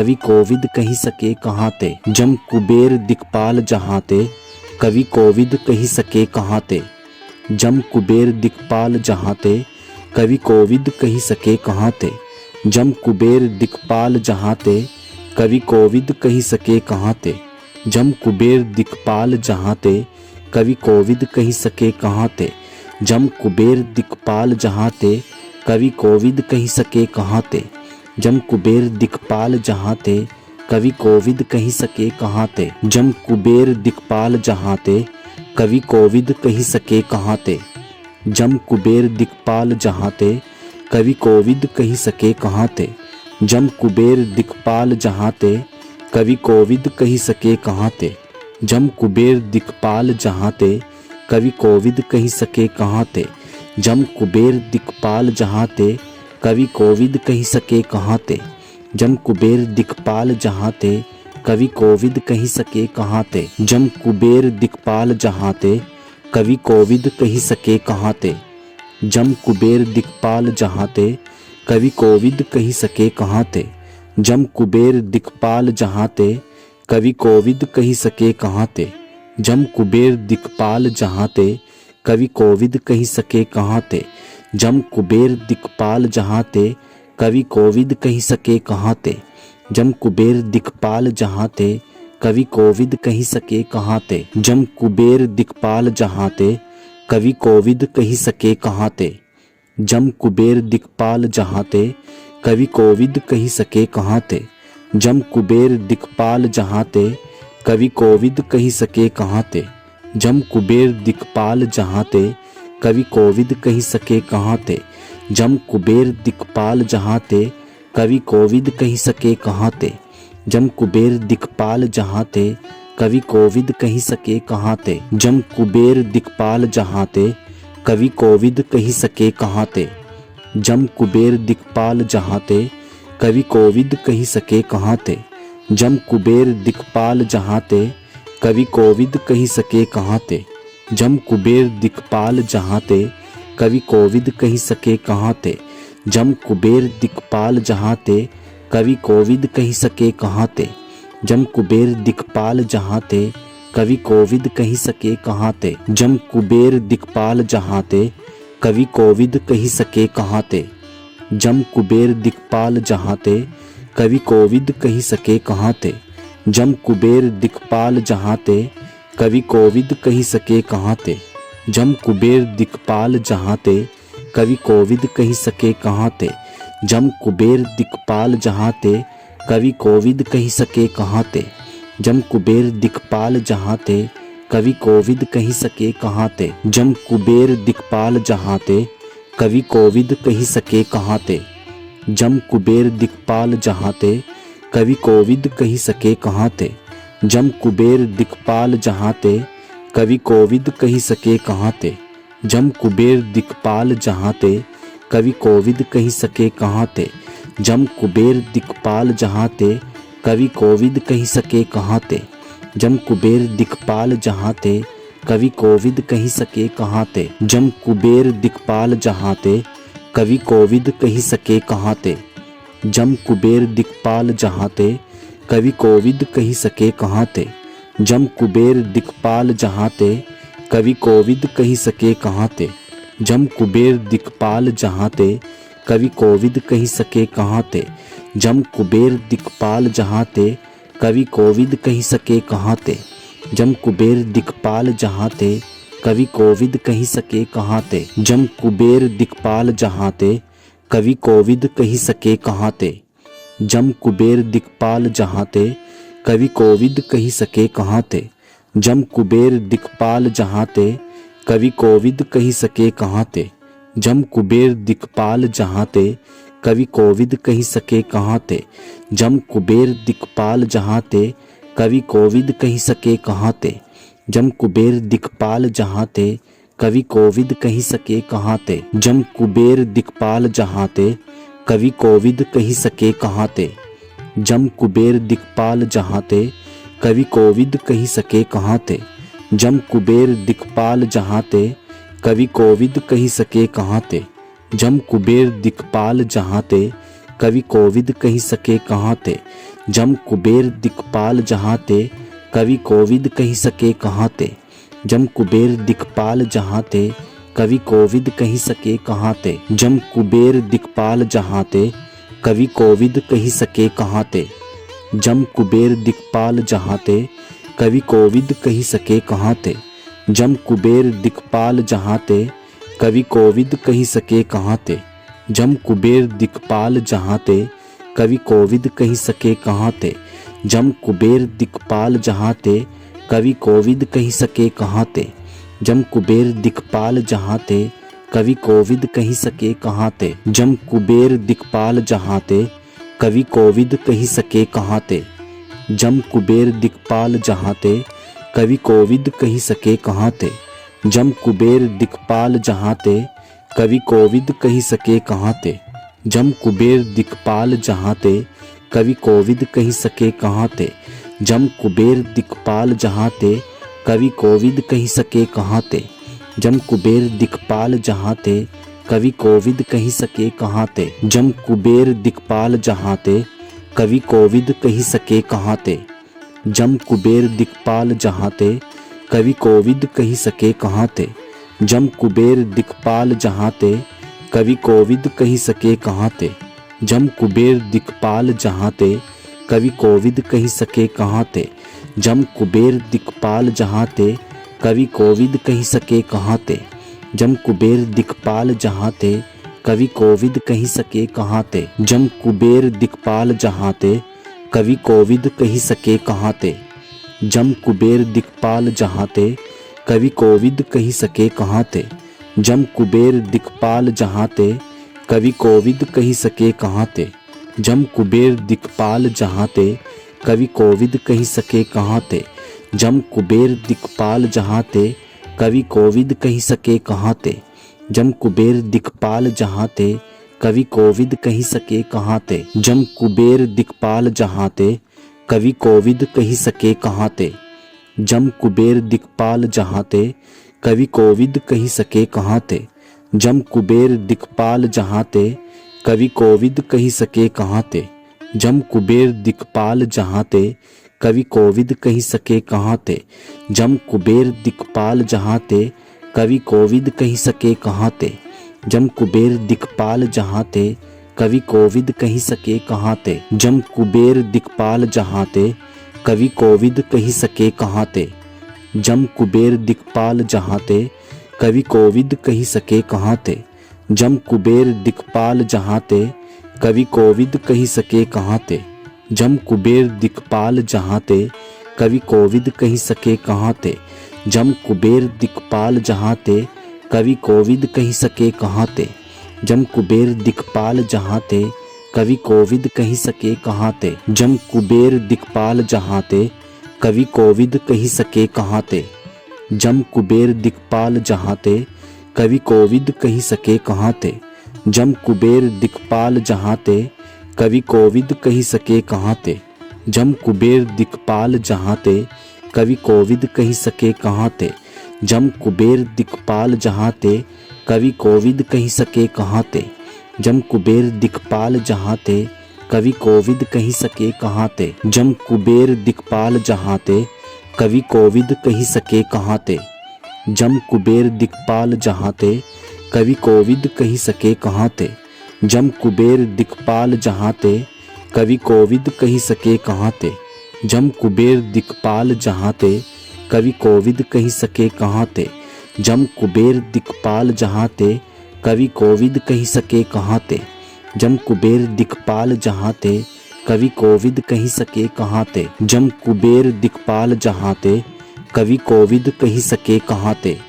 Speaker 1: कवि कोविद कही सके कहाँ ते। जम कुबेर दिक्पाल जहाँ ते, कवि कोविद कही सके कहाँ ते। जम कुबेर दिक्पाल जहाँ ते, कवि कोविद कही सके कहाँ ते। जम कुबेर दिक्पाल जहाँ ते, कवि कोविद कही सके कहाँ ते। जम कुबेर दिक्पाल जहाँ ते, कवि कोविद कही सके कहाँ ते। जम कुबेर दिक्पाल जहाँ ते, कवि कोविद कही सके कहाँ ते। जम कुबेर दिक्पाल जहाँ ते, कवि कोविद कही सके कहाँ ते। जम कुबेर दिक्पाल जहाँ ते, कवि कोविद कही सके कहाँ ते। जम कुबेर दिक्पाल जहाँ ते, कवि कोविद कही सके कहाँ ते। जम कुबेर दिक्पाल जहाँ ते, कवि कोविद कही सके कहाँ ते। जम कुबेर दिक्पाल जहाँ ते, कवि कोविद कही सके कहाँ ते। जम कुबेर दिक्पाल जहाँ ते, कवि कोविद कही सके कहाँ ते। जम कुबेर दिक्पाल जहाँ ते, कवि कोविद कही सके कहाँ ते। जम कुबेर दिक्पाल जहाँ ते, कवि कोविद कही सके कहाँ ते। जम कुबेर दिक्पाल जहाँ ते, कवि कोविद कही सके कहाँ ते। जम कुबेर दिक्पाल जहाँ ते, कवि कोविद कही सके कहाँ ते। जम कुबेर दिक्पाल जहाँ ते, कवि कोविद कही सके कहाँ ते। जम कुबेर दिक्पाल जहाँ ते, कवि कोविद कही सके कहाँ ते। जम कुबेर दिक्पाल जहाँ ते, कवि कोविद कही सके कहाँ ते। जम कुबेर दिक्पाल जहाँ ते, कवि कोविद कही सके कहाँ ते। जम कुबेर दिक्पाल जहाँ ते, कवि कोविद कही सके कहाँ ते। जम कुबेर दिक्पाल जहाँ ते, कवि कोविद कही सके कहाँ ते। जम कुबेर दिक्पाल जहाँ ते, कवि कोविद कही सके कहाँ ते। जम कुबेर दिक्पाल जहाँ ते, कवि कोविद कही सके कहाँ ते। जम कुबेर दिक्पाल जहाँ ते, कवि कोविद कही सके कहाँ ते। जम कुबेर दिक्पाल जहाँ ते, कवि कोविद कही सके कहाँ ते। जम कुबेर दिक्पाल जहाँ ते, कवि कोविद कही सके कहाँ ते। जम कुबेर दिक्पाल जहाँ ते, कवि कोविद कही सके कहाँ ते। जम कुबेर दिक्पाल जहाँ ते, कवि कोविद कही सके कहाँ ते। जम कुबेर दिक्पाल जहाँ ते, कवि कोविद कही सके कहाँ ते। जम कुबेर दिक्पाल जहाँ ते, कवि कोविद कही सके कहाँ ते। जम कुबेर दिक्पाल जहाँ ते, कवि कोविद कही सके कहाँ ते। जम कुबेर दिक्पाल जहाँ ते, कवि कोविद कही सके कहाँ ते। जम कुबेर दिक्पाल जहाँ ते, कवि कोविद कही सके कहाँ ते। जम कुबेर दिक्पाल जहाँ ते, कवि कोविद कही सके कहाँ ते। जम कुबेर दिक्पाल जहाँ ते, कवि कोविद कही सके कहाँ ते। जम कुबेर दिक्पाल जहाँ ते, कवि कोविद कही सके कहाँ ते। जम कुबेर दिक्पाल जहाँ ते, कवि कोविद कही सके कहाँ ते। जम कुबेर दिक्पाल जहाँ ते, कवि कोविद कही सके कहाँ ते। जम कुबेर दिक्पाल जहाँ ते, कवि कोविद कही सके कहाँ ते। जम कुबेर दिक्पाल जहाँ ते, कवि कोविद कही सके कहाँ ते। जम कुबेर दिक्पाल जहाँ ते, कवि कोविद कही सके कहाँ ते। जम कुबेर दिक्पाल जहाँ ते, कवि कोविद कही सके कहाँ ते। जम कुबेर दिक्पाल जहाँ ते, कवि कोविद कही सके कहाँ ते। जम कुबेर दिक्पाल जहाँ ते, कवि कोविद कही सके कहाँ ते। जम कुबेर दिक्पाल जहाँ ते, कवि कोविद कही सके कहाँ ते। जम कुबेर दिक्पाल जहाँ ते, कवि कोविद कही सके कहाँ ते। जम कुबेर दिक्पाल जहाँ ते, कवि कोविद कही सके कहाँ ते। जम कुबेर दिक्पाल जहाँ ते, कवि कोविद कही सके कहाँ ते। जम कुबेर दिक्पाल जहाँ ते, कवि कोविद कही सके कहाँ ते। जम कुबेर दिक्पाल जहाँ ते, कवि कोविद कही सके कहाँ ते। जम कुबेर दिक्पाल जहाँ ते, कवि कोविद कही सके कहाँ ते। जम कुबेर दिक्पाल जहाँ ते, कवि कोविद कही सके कहाँ ते। जम कुबेर दिक्पाल जहाँ ते, कवि कोविद कही सके कहाँ ते। जम कुबेर दिक्पाल जहाँ ते, कवि कोविद कही सके कहाँ ते। जम कुबेर दिक्पाल जहाँ ते, कवि कोविद कही सके कहाँ ते। जम कुबेर दिक्पाल जहाँ ते, कवि कोविद कही सके कहाँ ते। जम कुबेर दिक्पाल जहाँ ते, कवि कोविद कही सके कहाँ ते। जम कुबेर दिक्पाल जहाँ ते, कवि कोविद कही सके कहाँ ते। जम कुबेर दिक्पाल जहाँ ते, कवि कोविद कही सके कहाँ ते। जम कुबेर दिक्पाल जहाँ ते, कवि कोविद कही सके कहाँ ते। जम कुबेर दिक्पाल जहाँ ते, कवि कोविद कही सके कहाँ ते। जम कुबेर दिक्पाल जहाँ ते, कवि कोविद कही सके कहाँ ते। जम कुबेर दिक्पाल जहाँ ते, कवि कोविद कही सके कहाँ ते। जम कुबेर दिक्पाल जहाँ ते, कवि कोविद कही सके कहाँ ते। जम कुबेर दिक्पाल जहाँ ते, कवि कोविद कही सके कहाँ ते। जम कुबेर दिक्पाल जहाँ ते, कवि कोविद कही सके कहाँ ते। जम कुबेर दिक्पाल जहाँ ते, कवि कोविद कही सके कहाँ ते। जम कुबेर दिक्पाल जहाँ ते, कवि कोविद कही सके कहाँ ते। जम कुबेर दिक्पाल जहाँ ते, कवि कोविद कही सके कहाँ ते। जम कुबेर दिक्पाल जहाँ ते, कवि कोविद कही सके कहाँ ते। जम कुबेर दिक्पाल जहाँ ते, कवि कोविद कही सके कहाँ ते। जम कुबेर दिक्पाल जहाँ ते, कवि कोविद कही सके कहाँ ते। जम कुबेर दिक्पाल जहाँ ते, कवि कोविद कही सके कहाँ ते। जम कुबेर दिक्पाल जहाँ ते, कवि कोविद कही सके कहाँ ते। जम कुबेर दिक्पाल जहाँ ते, कवि कोविद कही सके कहाँ ते। जम कुबेर दिक्पाल जहाँ ते, कवि कोविद कही सके कहाँ ते। जम कुबेर दिक्पाल जहाँ ते, कवि कोविद कही सके कहाँ ते। जम कुबेर दिक्पाल जहाँ ते, कवि कोविद कही सके कहाँ ते। जम कुबेर दिक्पाल जहाँ ते, कवि कोविद कही सके कहाँ ते। जम कुबेर दिक्पाल जहाँ ते, कवि कोविद कही सके कहाँ ते। जम कुबेर दिक्पाल जहाँ ते, कवि कोविद कही सके कहाँ ते। जम कुबेर दिक्पाल जहाँ ते, कवि कोविद कही सके कहाँ ते। जम कुबेर दिक्पाल जहाँ ते, कवि कोविद कही सके कहाँ ते। जम कुबेर दिक्पाल जहाँ ते, कवि कोविद कही सके कहाँ ते। जम कुबेर दिक्पाल जहाँ ते, कवि कोविद कही सके कहाँ ते। जम कुबेर दिक्पाल जहाँ ते, कवि कोविद कही सके कहाँ ते। जम कुबेर दिक्पाल जहाँ ते, कवि कोविद कही सके कहाँ ते। जम कुबेर दिक्पाल जहाँ ते, कवि कोविद कही सके कहाँ ते। जम कुबेर दिक्पाल जहाँ ते, कवि कोविद कही सके कहाँ ते। जम कुबेर दिक्पाल जहाँ ते, कवि कोविद कही सके कहाँ ते। जम कुबेर दिक्पाल जहाँ ते, कवि कोविद कही सके कहाँ ते। जम कुबेर दिक्पाल जहाँ ते, कवि कोविद कही सके कहाँ ते। जम कुबेर दिक्पाल जहाँ ते, कवि कोविद कही सके कहाँ ते। जम कुबेर दिक्पाल जहाँ ते, कवि कोविद कही सके कहाँ ते। जम कुबेर दिक्पाल जहाँ ते, कवि कोविद कही सके कहाँ ते। जम कुबेर दिक्पाल जहाँ ते, कवि कोविद कही सके कहाँ ते। जम कुबेर दिक्पाल जहाँ ते, कवि कोविद कही सके कहाँ ते। जम कुबेर दिक्पाल जहाँ ते, कवि कोविद कही सके कहाँ ते। जम कुबेर दिक्पाल जहाँ ते, कवि कोविद कही सके कहाँ ते। जम कुबेर दिक्पाल जहाँ ते, कवि कोविद कही सके कहाँ ते। जम कुबेर दिक्पाल जहाँ ते, कवि कोविद कही सके कहाँ ते। जम कुबेर दिक्पाल जहाँ ते, कवि कोविद कही सके कहाँ ते। जम कुबेर दिक्पाल जहाँ ते, कवि कोविद कही सके कहाँ ते। जम कुबेर दिक्पाल जहाँ ते, कवि कोविद कही सके कहाँ ते। जम कुबेर दिक्पाल जहाँ ते, कवि कोविद कही सके कहाँ ते। जम कुबेर दिक्पाल जहाँ ते, कवि कोविद कही सके कहाँ ते। जम कुबेर दिक्पाल जहाँ ते, कवि कोविद कही सके कहाँ ते। जम कुबेर दिक्पाल जहाँ ते, कवि कोविद कही सके कहाँ ते। जम कुबेर दिक्पाल जहाँ ते, कवि कोविद कही सके कहाँ ते।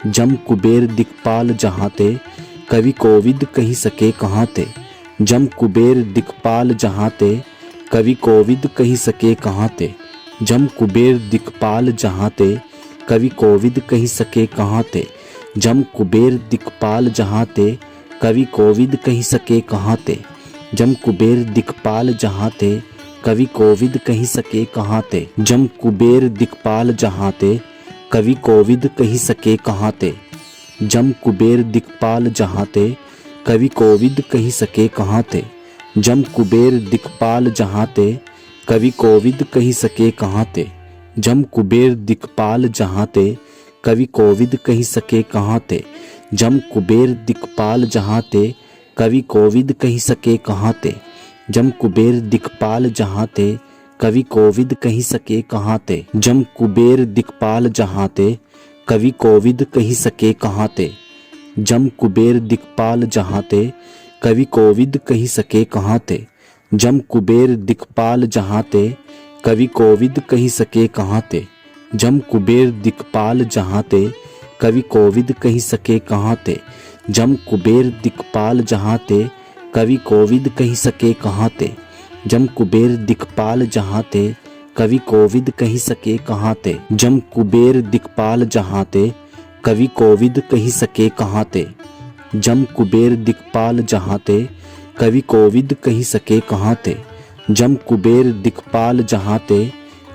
Speaker 1: जम कुबेर दिक्पाल जहाँ ते, कवि कोविद कही सके कहाँ ते। जम कुबेर दिक्पाल जहाँ ते, कवि कोविद कही सके कहाँ ते। जम कुबेर दिक्पाल जहाँ ते, कवि कोविद कही सके कहाँ ते। जम कुबेर दिक्पाल जहाँ ते, कवि कोविद कही सके कहाँ ते। जम कुबेर दिक्पाल जहाँ ते, कवि कोविद कही सके कहाँ ते। जम कुबेर दिक्पाल जहाँ ते, कवि कोविद कही सके कहाँ ते। जम कुबेर दिक्पाल जहाँ ते, कवि कोविद कही सके कहाँ ते। जम कुबेर दिक्पाल जहाँ ते, कवि कोविद कही सके कहाँ ते। जम कुबेर दिक्पाल जहाँ ते, कवि कोविद कही सके कहाँ ते। जम कुबेर दिक्पाल जहाँ ते, कवि कोविद कही सके कहाँ ते। जम कुबेर दिक्पाल जहाँ ते, कवि कोविद कही सके कहाँ ते। जम कुबेर दिक्पाल जहाँ ते, कवि कोविद कही सके कहाँ ते। जम कुबेर दिक्पाल जहाँ ते, कवि कोविद कही सके कहाँ ते। जम कुबेर दिक्पाल जहाँ ते, कवि कोविद कही सके कहाँ ते। जम कुबेर दिक्पाल जहाँ ते, कवि कोविद कही सके कहाँ ते। जम कुबेर दिक्पाल जहाँ ते, कवि कोविद कही सके कहाँ ते। जम कुबेर दिक्पाल जहाँ ते, कवि कोविद कही सके कहाँ ते। जम कुबेर दिक्पाल जहाँ ते, कवि कोविद कही सके कहाँ ते। जम कुबेर दिक्पाल जहाँ ते, कवि कोविद कही सके कहाँ ते। जम कुबेर दिक्पाल जहाँ ते,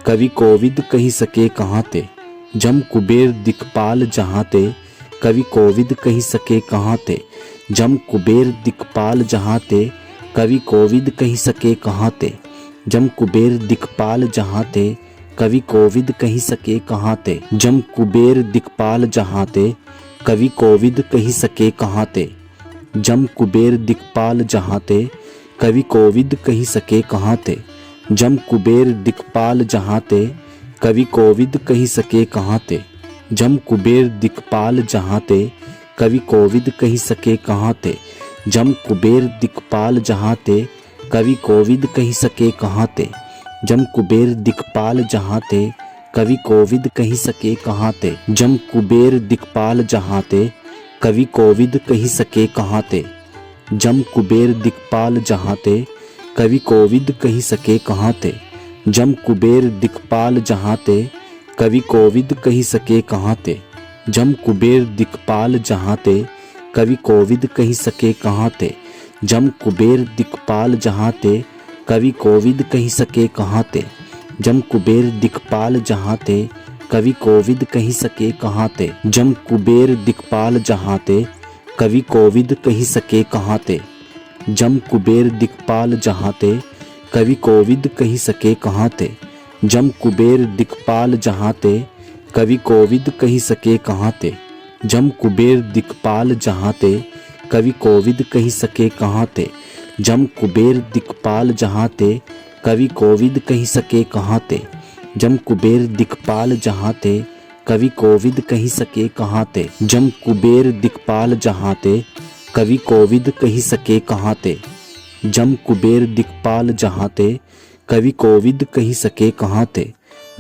Speaker 1: कवि कोविद कही सके कहाँ ते। जम कुबेर दिक्पाल जहाँ ते, कवि कोविद कही सके कहाँ ते। जम कुबेर दिक्पाल जहाँ ते, कवि कोविद कही सके कहाँ ते। जम कुबेर दिक्पाल जहाँ ते, कवि कोविद कही सके कहाँ ते। जम कुबेर दिक्पाल जहाँ ते, कवि कोविद कही सके कहाँ ते। जम कुबेर दिक्पाल जहाँ ते, कवि कोविद कही सके कहाँ ते। जम कुबेर दिक्पाल जहाँ ते, कवि कोविद कही सके कहाँ ते। जम कुबेर दिक्पाल जहाँ ते, कवि कोविद कही सके कहाँ ते। जम कुबेर दिक्पाल जहाँ ते, कवि कोविद कही सके कहाँ ते। जम कुबेर दिक्पाल जहाँ ते, कवि कोविद कही सके कहाँ ते। जम कुबेर दिक्पाल जहाँ ते, कवि कोविद कही सके कहाँ ते। जम कुबेर दिक्पाल जहाँ ते, कवि कोविद कही सके कहाँ ते। जम कुबेर दिक्पाल जहाँ ते, कवि कोविद कही सके कहाँ ते। जम कुबेर दिक्पाल जहाँ ते, कवि कोविद कही सके कहाँ ते। जम कुबेर दिक्पाल जहाँ ते, कवि कोविद कही सके कहाँ ते। जम कुबेर दिक्पाल जहाँ ते, कवि कोविद कही सके कहाँ ते। जम कुबेर दिक्पाल जहाँ ते, कवि कोविद कही सके कहाँ ते। जम कुबेर दिक्पाल जहाँ ते, कवि कोविद कही सके कहाँ ते। जम कुबेर दिक्पाल जहाँ ते, कवि कोविद कही सके कहाँ ते। जम कुबेर दिक्पाल जहाँ ते, कवि कोविद कही सके कहाँ ते। जम कुबेर दिक्पाल जहाँ ते, कवि कोविद कही सके कहाँ ते। जम कुबेर दिक्पाल जहाँ ते कवि कोविद कही सके कहाँ ते। जम कुबेर दिक्पाल जहाँ ते कवि कोविद कही सके कहाँ ते। जम कुबेर दिक्पाल जहाँ ते कवि कोविद कही सके कहाँ ते।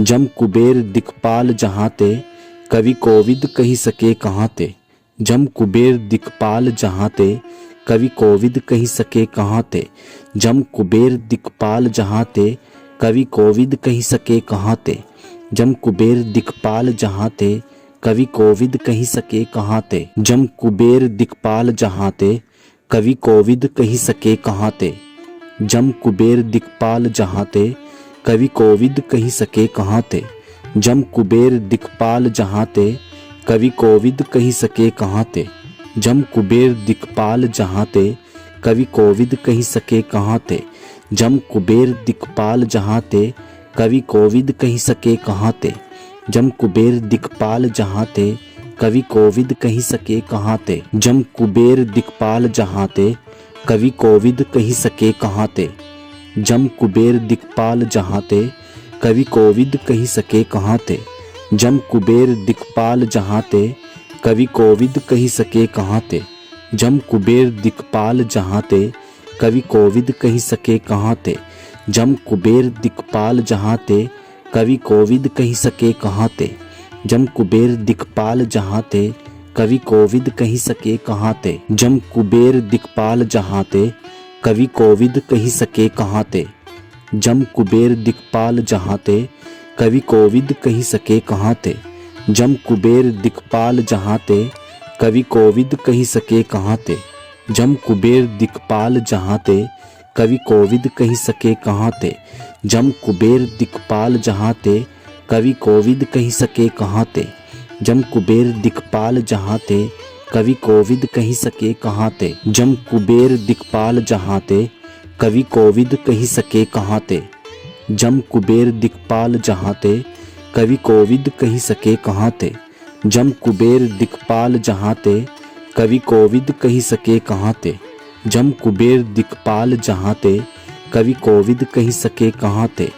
Speaker 1: जम कुबेर दिक्पाल जहाँ ते कवि कोविद कही सके कहाँ ते। जम कुबेर दिक्पाल जहाँ ते कवि कोविद कही सके कहाँ ते। जम कुबेर दिक्पाल जहाँ ते कवि कोविद कही सके कहाँ ते। जम कुबेर दिक्पाल जहाँ ते कवि कोविद कही सके कहाँ ते। जम कुबेर दिक्पाल जहाँ ते कवि कोविद कही सके कहाँ ते। जम कुबेर दिक्पाल जहाँ ते कवि कोविद कही सके कहाँ ते। जम कुबेर दिक्पाल जहाँ ते कवि कोविद कही सके कहाँ ते। जम कुबेर दिक्पाल जहाँ ते कवि कोविद कही सके कहाँ ते। जम कुबेर दिक्पाल जहाँ ते कवि कोविद कही सके कहाँ ते। जम कुबेर दिक्पाल जहाँ ते कवि कोविद कही सके कहाँ ते। जम कुबेर दिक्पाल जहाँ ते कवि कोविद कही सके कहाँ ते। जम कुबेर दिक्पाल जहाँ ते कवि कोविद कही सके कहाँ ते। जम कुबेर दिक्पाल जहाँ ते कवि कोविद कही सके कहाँ ते। जम कुबेर दिक्पाल जहाँ ते कवि कोविद कही सके कहाँ ते। जम कुबेर दिक्पाल जहाँ ते कवि कोविद कही सके कहाँ ते। जम कुबेर दिक्पाल जहाँ ते कवि कोविद कही सके कहाँ ते। जम कुबेर दिक्पाल जहाँ ते कवि कोविद कही सके कहाँ ते। जम कुबेर दिक्पाल जहाँ ते कवि कोविद कही सके कहाँ ते। जम कुबेर दिक्पाल जहाँ ते कवि कोविद कही सके कहाँ ते। जम कुबेर दिक्पाल जहाँ ते कवि कोविद कही सके कहाँ ते। जम कुबेर दिक्पाल जहाँ ते कवि कोविद कही सके कहाँ ते। जम कुबेर दिक्पाल जहाँ ते कवि कोविद कही सके कहाँ ते। जम कुबेर दिक्पाल जहाँ ते कवि कोविद कही सके कहाँ ते। जम कुबेर दिक्पाल जहाँ ते कवि कोविद कही सके कहाँ ते। जम कुबेर दिक्पाल जहाँ ते कवि कोविद कही सके कहाँ ते। जम कुबेर दिक्पाल जहाँ ते कवि कोविद कही सके कहाँ ते।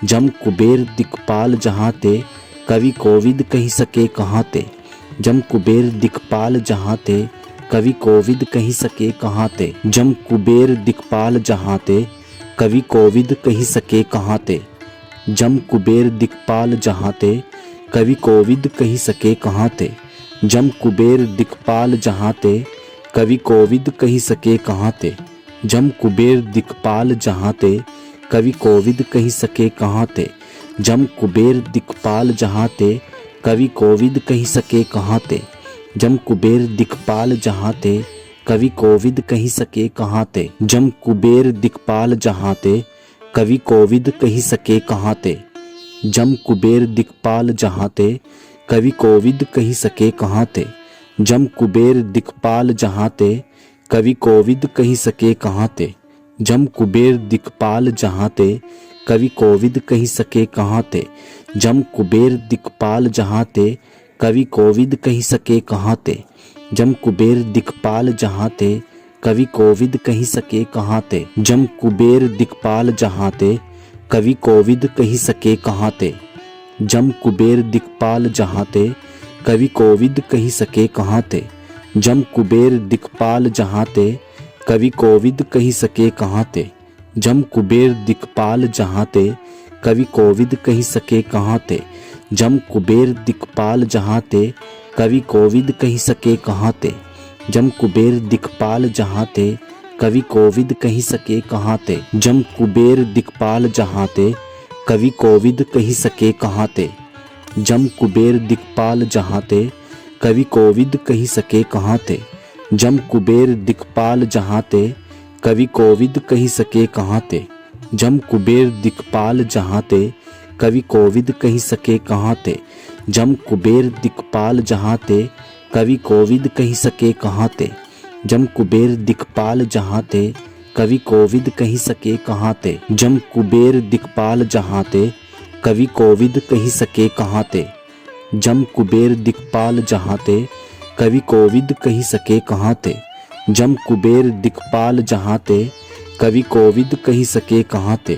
Speaker 1: जम कुबेर दिक्पाल जहाँ ते कवि कोविद कही सके कहाँ ते। जम कुबेर दिक्पाल जहाँ ते कवि कोविद कही सके कहाँ ते। जम कुबेर दिक्पाल जहाँ ते कवि कोविद कही सके कहाँ ते। जम कुबेर दिक्पाल जहाँ ते कवि कोविद कही सके कहाँ ते। जम कुबेर दिक्पाल जहाँ ते कवि कोविद कही सके कहाँ ते। जम कुबेर दिक्पाल जहाँ ते कवि कोविद कही सके कहाँ ते। जम कुबेर दिक्पाल जहाँ ते कवि कोविद कही सके कहाँ ते। जम कुबेर दिक्पाल जहाँ ते कवि कोविद कही सके कहाँ ते। जम कुबेर दिक्पाल जहाँ ते कवि कोविद कही सके कहाँ ते। जम कुबेर दिक्पाल जहाँ ते कवि कोविद कही सके कहाँ ते। जम कुबेर दिक्पाल जहाँ ते कवि कोविद कही सके कहाँ ते। जम कुबेर दिक्पाल जहाँ ते कवि कोविद कही सके कहाँ ते। जम कुबेर दिक्पाल जहाँ ते कवि कोविद कही सके कहाँ ते। जम कुबेर दिक्पाल जहाँ ते कवि कोविद कही सके कहाँ ते। जम कुबेर दिक्पाल जहाँ ते कवि कोविद कही सके कहाँ ते। जम कुबेर दिक्पाल जहाँ ते कवि कोविद कही सके कहाँ ते। जम कुबेर दिक्पाल जहाँ ते कवि कोविद कही सके कहाँ ते। जम कुबेर दिक्पाल जहाँ ते कवि कोविद कही सके कहाँ ते। जम कुबेर दिक्पाल जहाँ ते कवि कोविद कही सके कहाँ ते। जम कुबेर दिक्पाल जहाँ ते कवि कोविद कही सके कहाँ ते। जम कुबेर दिक्पाल जहाँ ते कवि कोविद कही सके कहाँ ते। जम कुबेर दिक्पाल जहाँ ते कवि कोविद कही सके कहाँ ते। जम कुबेर दिक्पाल जहाँ ते कवि कोविद कही सके कहाँ ते। जम कुबेर दिक्पाल जहाँ ते कवि कोविद कही सके कहाँ ते। जम कुबेर दिक्पाल जहाँ ते कवि कोविद कही सके कहाँ ते। जम कुबेर दिक्पाल जहाँ ते कवि कोविद कही सके कहाँ ते। जम कुबेर दिक्पाल जहाँ ते कवि कोविद कही सके कहाँ ते। जम कुबेर दिक्पाल जहाँ ते कवि कोविद कही सके कहाँ ते। जम कुबेर दिक्पाल जहाँ ते कवि कोविद कही सके कहाँ ते।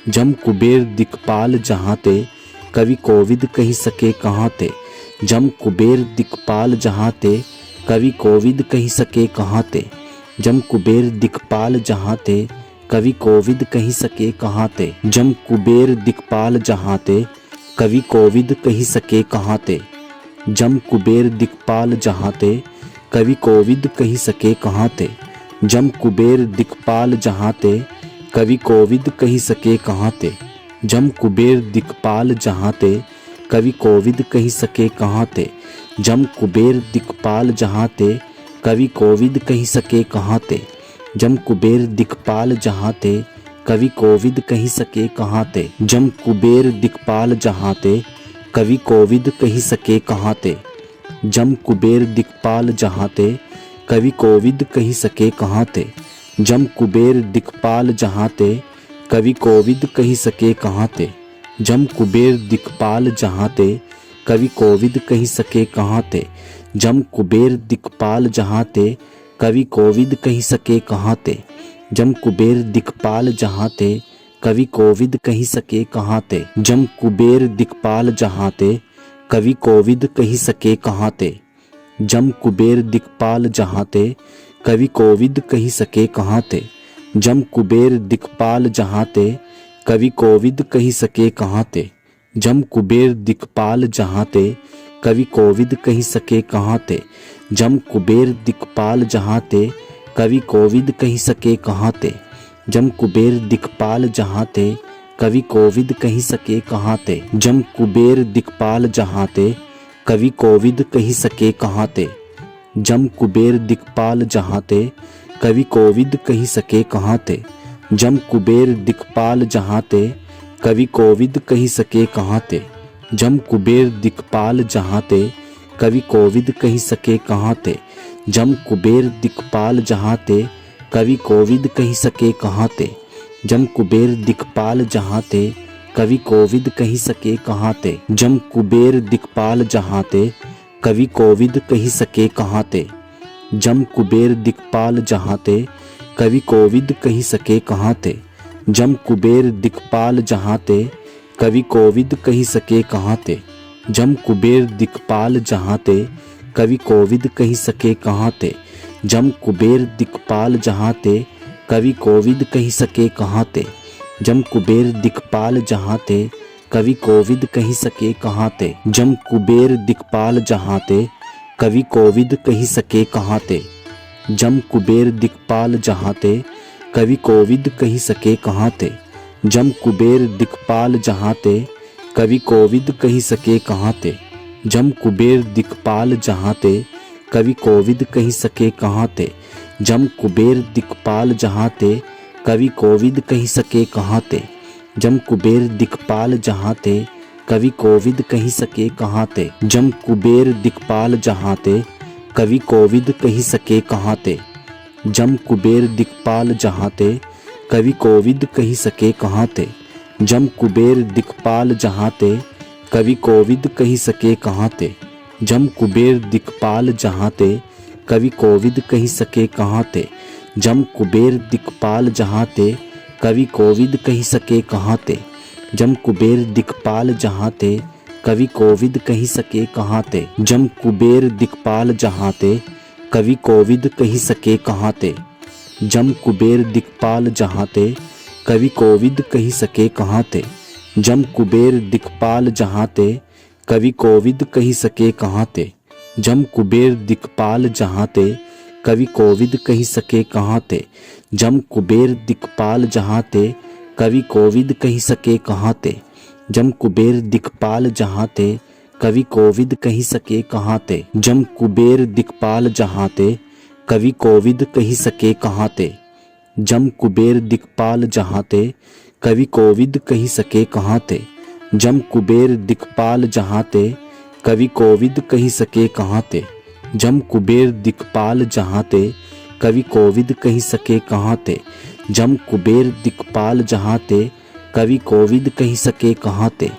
Speaker 1: जम कुबेर दिक्पाल जहाँ ते कवि कोविद कही सके कहाँ ते। जम कुबेर दिक्पाल जहाँ ते, कवि कोविद कही सके कहाँ ते। जम कुबेर दिक्पाल जहाँ ते, कवि कोविद कही सके कहाँ ते। जम कुबेर दिक्पाल जहाँ ते, कवि कोविद कही सके कहाँ ते। जम कुबेर दिक्पाल जहाँ ते, कवि कोविद कही सके कहाँ ते। जम कुबेर दिक्पाल जहाँ ते, कवि कोविद कही सके कहाँ ते। जम कुबेर दिक्पाल जहाँ ते, कवि कोविद कही सके कहाँ ते। जम कुबेर दिक्पाल जहाँ ते, कवि कोविद कही सके कहाँ ते। जम कुबेर दिक्पाल जहाँ ते, कवि कोविद कही सके कहाँ ते। जम कुबेर दिक्पाल जहाँ ते, कवि कोविद कही सके कहाँ ते। जम कुबेर दिक्पाल जहाँ ते, कवि कोविद कही सके कहाँ ते। जम कुबेर दिक्पाल जहाँ ते, कवि कोविद कही सके कहाँ ते। जम कुबेर दिक्पाल जहाँ ते, कवि कोविद कही सके कहाँ ते। जम कुबेर दिक्पाल जहाँ ते, कवि कोविद कही सके कहाँ ते। जम कुबेर दिक्पाल जहाँ ते, कवि कोविद कही सके कहाँ ते। जम कुबेर दिक्पाल जहाँ ते, कवि कोविद कही सके कहाँ ते। जम कुबेर दिक्पाल जहाँ ते, कवि कोविद कही सके कहाँ ते। जम कुबेर दिक्पाल जहाँ ते, कवि कोविद कही सके कहाँ ते। जम कुबेर दिक्पाल जहाँ ते, कवि कोविद कही सके कहाँ ते। जम कुबेर दिक्पाल जहाँ ते, कवि कोविद कही सके कहाँ ते। जम कुबेर दिक्पाल जहाँ ते, कवि कोविद कही सके कहाँ ते। जम कुबेर दिक्पाल जहाँ ते, कवि कोविद कही सके कहाँ ते। जम कुबेर दिक्पाल जहाँ ते, कवि कोविद कही सके कहाँ ते। जम कुबेर दिक्पाल जहाँ ते, कवि कोविद कही सके कहाँ ते। जम कुबेर दिक्पाल जहाँ ते, कवि कोविद कही सके कहाँ ते। जम कुबेर दिक्पाल जहाँ ते, कवि कोविद कही सके कहाँ ते। जम कुबेर दिक्पाल जहाँ ते, कवि कोविद कही सके कहाँ ते। जम कुबेर दिक्पाल जहाँ ते, कवि कोविद कही सके कहाँ ते। जम कुबेर दिक्पाल जहाँ ते, कवि कोविद कही सके कहाँ ते। जम कुबेर दिक्पाल जहाँ ते, कवि कोविद कही सके कहाँ ते। जम कुबेर दिक्पाल जहाँ ते, कवि कोविद कही सके कहाँ ते। जम कुबेर दिक्पाल जहाँ ते, कवि कोविद कही सके कहाँ ते। जम कुबेर दिक्पाल जहाँ ते, कवि कोविद कही सके कहाँ ते। जम कुबेर दिक्पाल जहाँ ते, कवि कोविद कही सके कहाँ ते। जम कुबेर दिक्पाल जहाँ ते, कवि कोविद कही सके कहाँ ते। जम कुबेर दिक्पाल जहाँ ते, कवि कोविद कही सके कहाँ ते। जम कुबेर दिक्पाल जहाँ ते, कवि कोविद कही सके कहाँ ते। जम कुबेर दिक्पाल जहाँ ते, कवि कोविद कही सके कहाँ ते। जम कुबेर दिक्पाल जहाँ ते, कवि कोविद कही सके कहाँ ते। जम कुबेर दिक्पाल जहाँ ते, कवि कोविद कही सके कहाँ ते। जम कुबेर दिक्पाल जहाँ ते, कवि कोविद कही सके कहाँ ते। जम कुबेर दिक्पाल जहाँ ते, कवि कोविद कही सके कहाँ ते। जम कुबेर दिक्पाल जहाँ ते, कवि कोविद कही सके कहाँ ते। जम कुबेर दिक्पाल जहाँ ते, कवि कोविद कही सके कहाँ ते। जम कुबेर दिक्पाल जहाँ ते, कवि कोविद कही सके कहाँ ते। जम कुबेर दिक्पाल जहाँ ते, कवि कोविद कही सके कहाँ ते। जम कुबेर दिक्पाल जहाँ ते, कवि कोविद कही सके कहाँ ते। जम कुबेर दिक्पाल जहाँ ते, कवि कोविद कही सके कहाँ ते। जम कुबेर दिक्पाल जहाँ ते, कवि कोविद कही सके कहाँ ते। जम कुबेर दिक्पाल जहाँ ते, कवि कोविद कही सके कहाँ ते। जम कुबेर दिक्पाल जहाँ ते, कवि कोविद कही सके कहाँ ते। जम कुबेर दिक्पाल जहाँ ते, कवि कोविद कही सके कहाँ ते। जम कुबेर दिक्पाल जहाँ ते, कवि कोविद कही सके कहाँ ते। जम कुबेर दिक्पाल जहाँ ते, कवि कोविद कही सके कहाँ ते। जम कुबेर दिक्पाल जहाँ ते, कवि कोविद कही सके कहाँ ते। जम कुबेर दिक्पाल जहाँ ते, कवि कोविद कही सके कहाँ ते।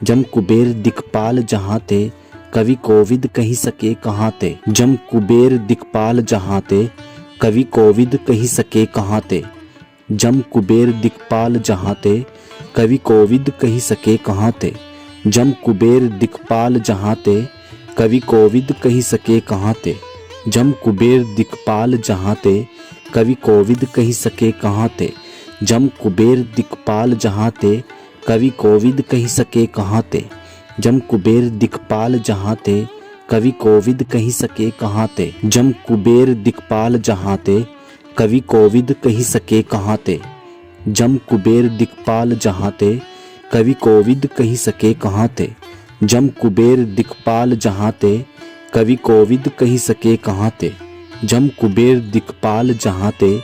Speaker 1: जम कुबेर दिक्पाल जहाँ ते, कवि कोविद कही सके कहाँ ते। जम कुबेर दिक्पाल जहाँ ते, कवि कोविद कही सके कहाँ ते। जम कुबेर दिक्पाल जहाँ ते, कवि कोविद कही सके कहाँ ते। जम कुबेर दिक्पाल जहाँ ते, कवि कोविद कही सके कहाँ ते। जम कुबेर दिक्पाल जहाँ ते, कवि कोविद कही सके कहाँ ते। जम कुबेर दिक्पाल जहाँ ते, कवि कोविद कही सके कहाँ ते। जम कुबेर दिक्पाल जहाँ ते, कवि कोविद कही सके कहाँ ते। जम कुबेर दिक्पाल जहाँ ते, कवि कोविद कही सके कहाँ ते। जम कुबेर दिक्पाल जहाँ ते, कवि कोविद कही सके कहाँ ते। जम कुबेर दिक्पाल जहाँ ते, कवि कोविद कही सके कहाँ ते। जम कुबेर दिक्पाल जहाँ ते,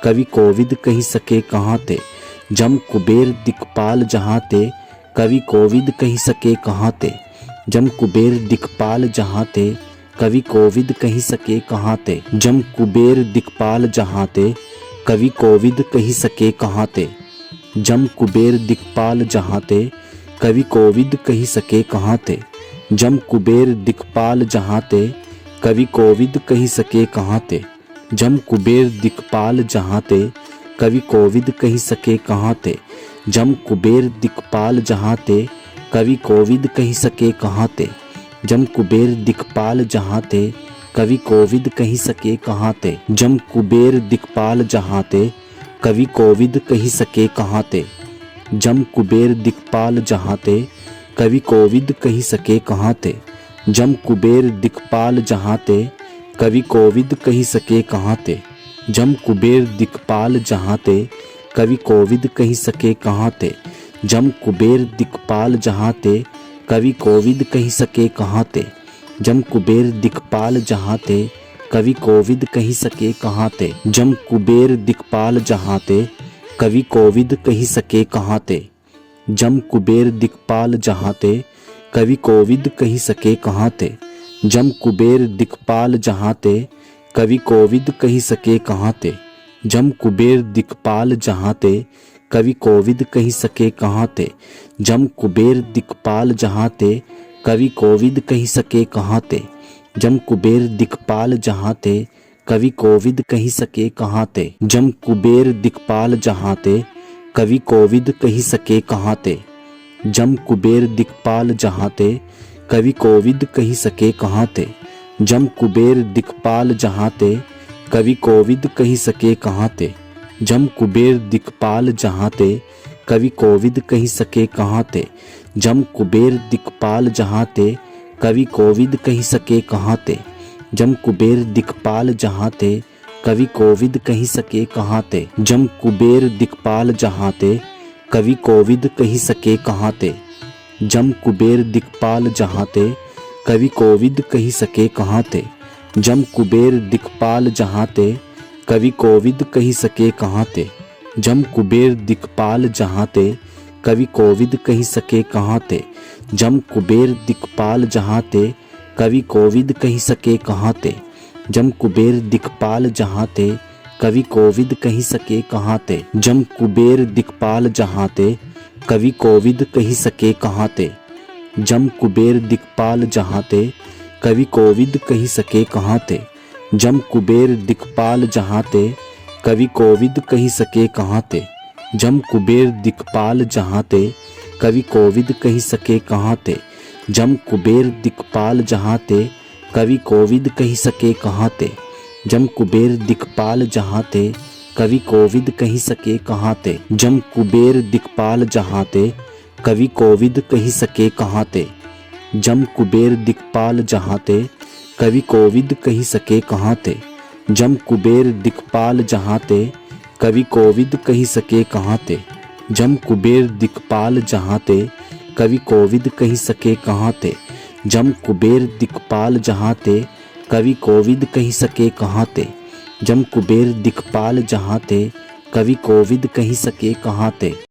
Speaker 1: कवि कोविद कही सके कहाँ ते। जम कुबेर दिक्पाल जहाँ ते, कवि कोविद कही सके कहाँ ते। जम कुबेर दिक्पाल जहाँ ते, कवि कोविद कही सके कहाँ ते। जम कुबेर दिक्पाल जहाँ ते, कवि कोविद कही सके कहाँ ते। जम कुबेर दिक्पाल जहाँ ते, कवि कोविद कही सके कहाँ ते। जम कुबेर दिक्पाल जहाँ ते, कवि कोविद कही सके कहाँ ते। जम कुबेर दिक्पाल जहाँ ते, कवि कोविद कही सके कहाँ ते। जम कुबेर दिक्पाल जहाँ ते, कवि कोविद कही सके कहाँ ते। जम कुबेर दिक्पाल जहाँ ते, कवि कोविद कही सके कहाँ ते। जम कुबेर दिक्पाल जहाँ ते, कवि कोविद कही सके कहाँ ते। जम कुबेर दिक्पाल जहाँ ते, कवि कोविद कही सके कहाँ ते। जम कुबेर दिक्पाल जहाँ ते, कवि कोविद कही सके कहाँ ते। जम कुबेर दिक्पाल जहाँ ते, कवि कोविद कही सके कहाँ ते। जम कुबेर दिक्पाल जहाँ ते, कवि कोविद कही सके कहाँ ते। जम कुबेर दिक्पाल जहाँ ते, कवि कोविद कही सके कहाँ ते। जम कुबेर दिक्पाल जहाँ ते, कवि कोविद कही सके कहाँ ते। जम कुबेर दिक्पाल जहाँ ते, कवि कोविद कही सके कहाँ ते। जम कुबेर दिक्पाल जहाँ ते, कवि कोविद कही सके कहाँ ते। जम कुबेर दिक्पाल जहाँ ते, कवि कोविद कही सके कहाँ ते। जम कुबेर दिक्पाल जहाँ ते, कवि कोविद कही सके कहाँ ते। जम कुबेर दिक्पाल जहाँ ते, कवि कोविद कही सके कहाँ ते। जम कुबेर दिक्पाल जहाँ ते, कवि कोविद कही सके कहाँ ते। जम कुबेर दिक्पाल जहाँ ते, कवि कोविद कही सके कहाँ ते। जम कुबेर दिक्पाल जहाँ ते, कवि कोविद कही सके कहाँ ते। जम कुबेर दिक्पाल जहाँ ते, कवि कोविद कही सके कहाँ ते। जम कुबेर दिक्पाल जहाँ ते, कवि कोविद कही सके कहाँ ते। जम कुबेर दिक्पाल जहाँ ते, कवि कोविद कही सके कहाँ ते। जम कुबेर दिक्पाल जहाँ ते, कवि कोविद कही सके कहाँ ते। जम कुबेर दिक्पाल जहाँ ते, कवि कोविद कही सके कहाँ ते। जम कुबेर दिक्पाल जहाँ ते, कवि कोविद कही सके कहाँ ते। जम कुबेर दिक्पाल जहाँ ते, कवि कोविद कही सके कहाँ ते। जम कुबेर दिक्पाल जहाँ ते, कवि कोविद कही सके कहाँ ते। जम कुबेर दिक्पाल जहाँ ते, कवि कोविद कही सके कहाँ ते। जम कुबेर दिक्पाल जहाँ ते, कवि कोविद कही सके कहाँ ते। जम कुबेर दिक्पाल जहाँ ते, कवि कोविद कही सके कहाँ ते। जम कुबेर दिक्पाल जहाँ ते, कवि कोविद कही सके कहाँ ते। जम कुबेर दिक्पाल जहाँ ते, कवि कोविद कही सके कहाँ ते। जम कुबेर दिक्पाल जहाँ ते, कवि कोविद कही सके कहाँ ते। जम कुबेर दिक्पाल जहाँ ते, कवि कोविद कही सके कहाँ ते। जम कुबेर दिक्पाल जहाँ ते, कवि कोविद कही सके कहाँ ते। जम कुबेर दिक्पाल जहाँ ते, कवि कोविद कही सके कहाँ ते। जम कुबेर दिक्पाल जहाँ ते, कवि कोविद कही सके कहाँ ते। जम कुबेर दिक्पाल जहाँ ते, कवि कोविद कही सके कहाँ ते। जम कुबेर दिक्पाल जहाँ ते, कवि कोविद कही सके कहाँ ते। जम कुबेर दिक्पाल जहाँ ते, कवि कोविद कही सके कहाँ ते।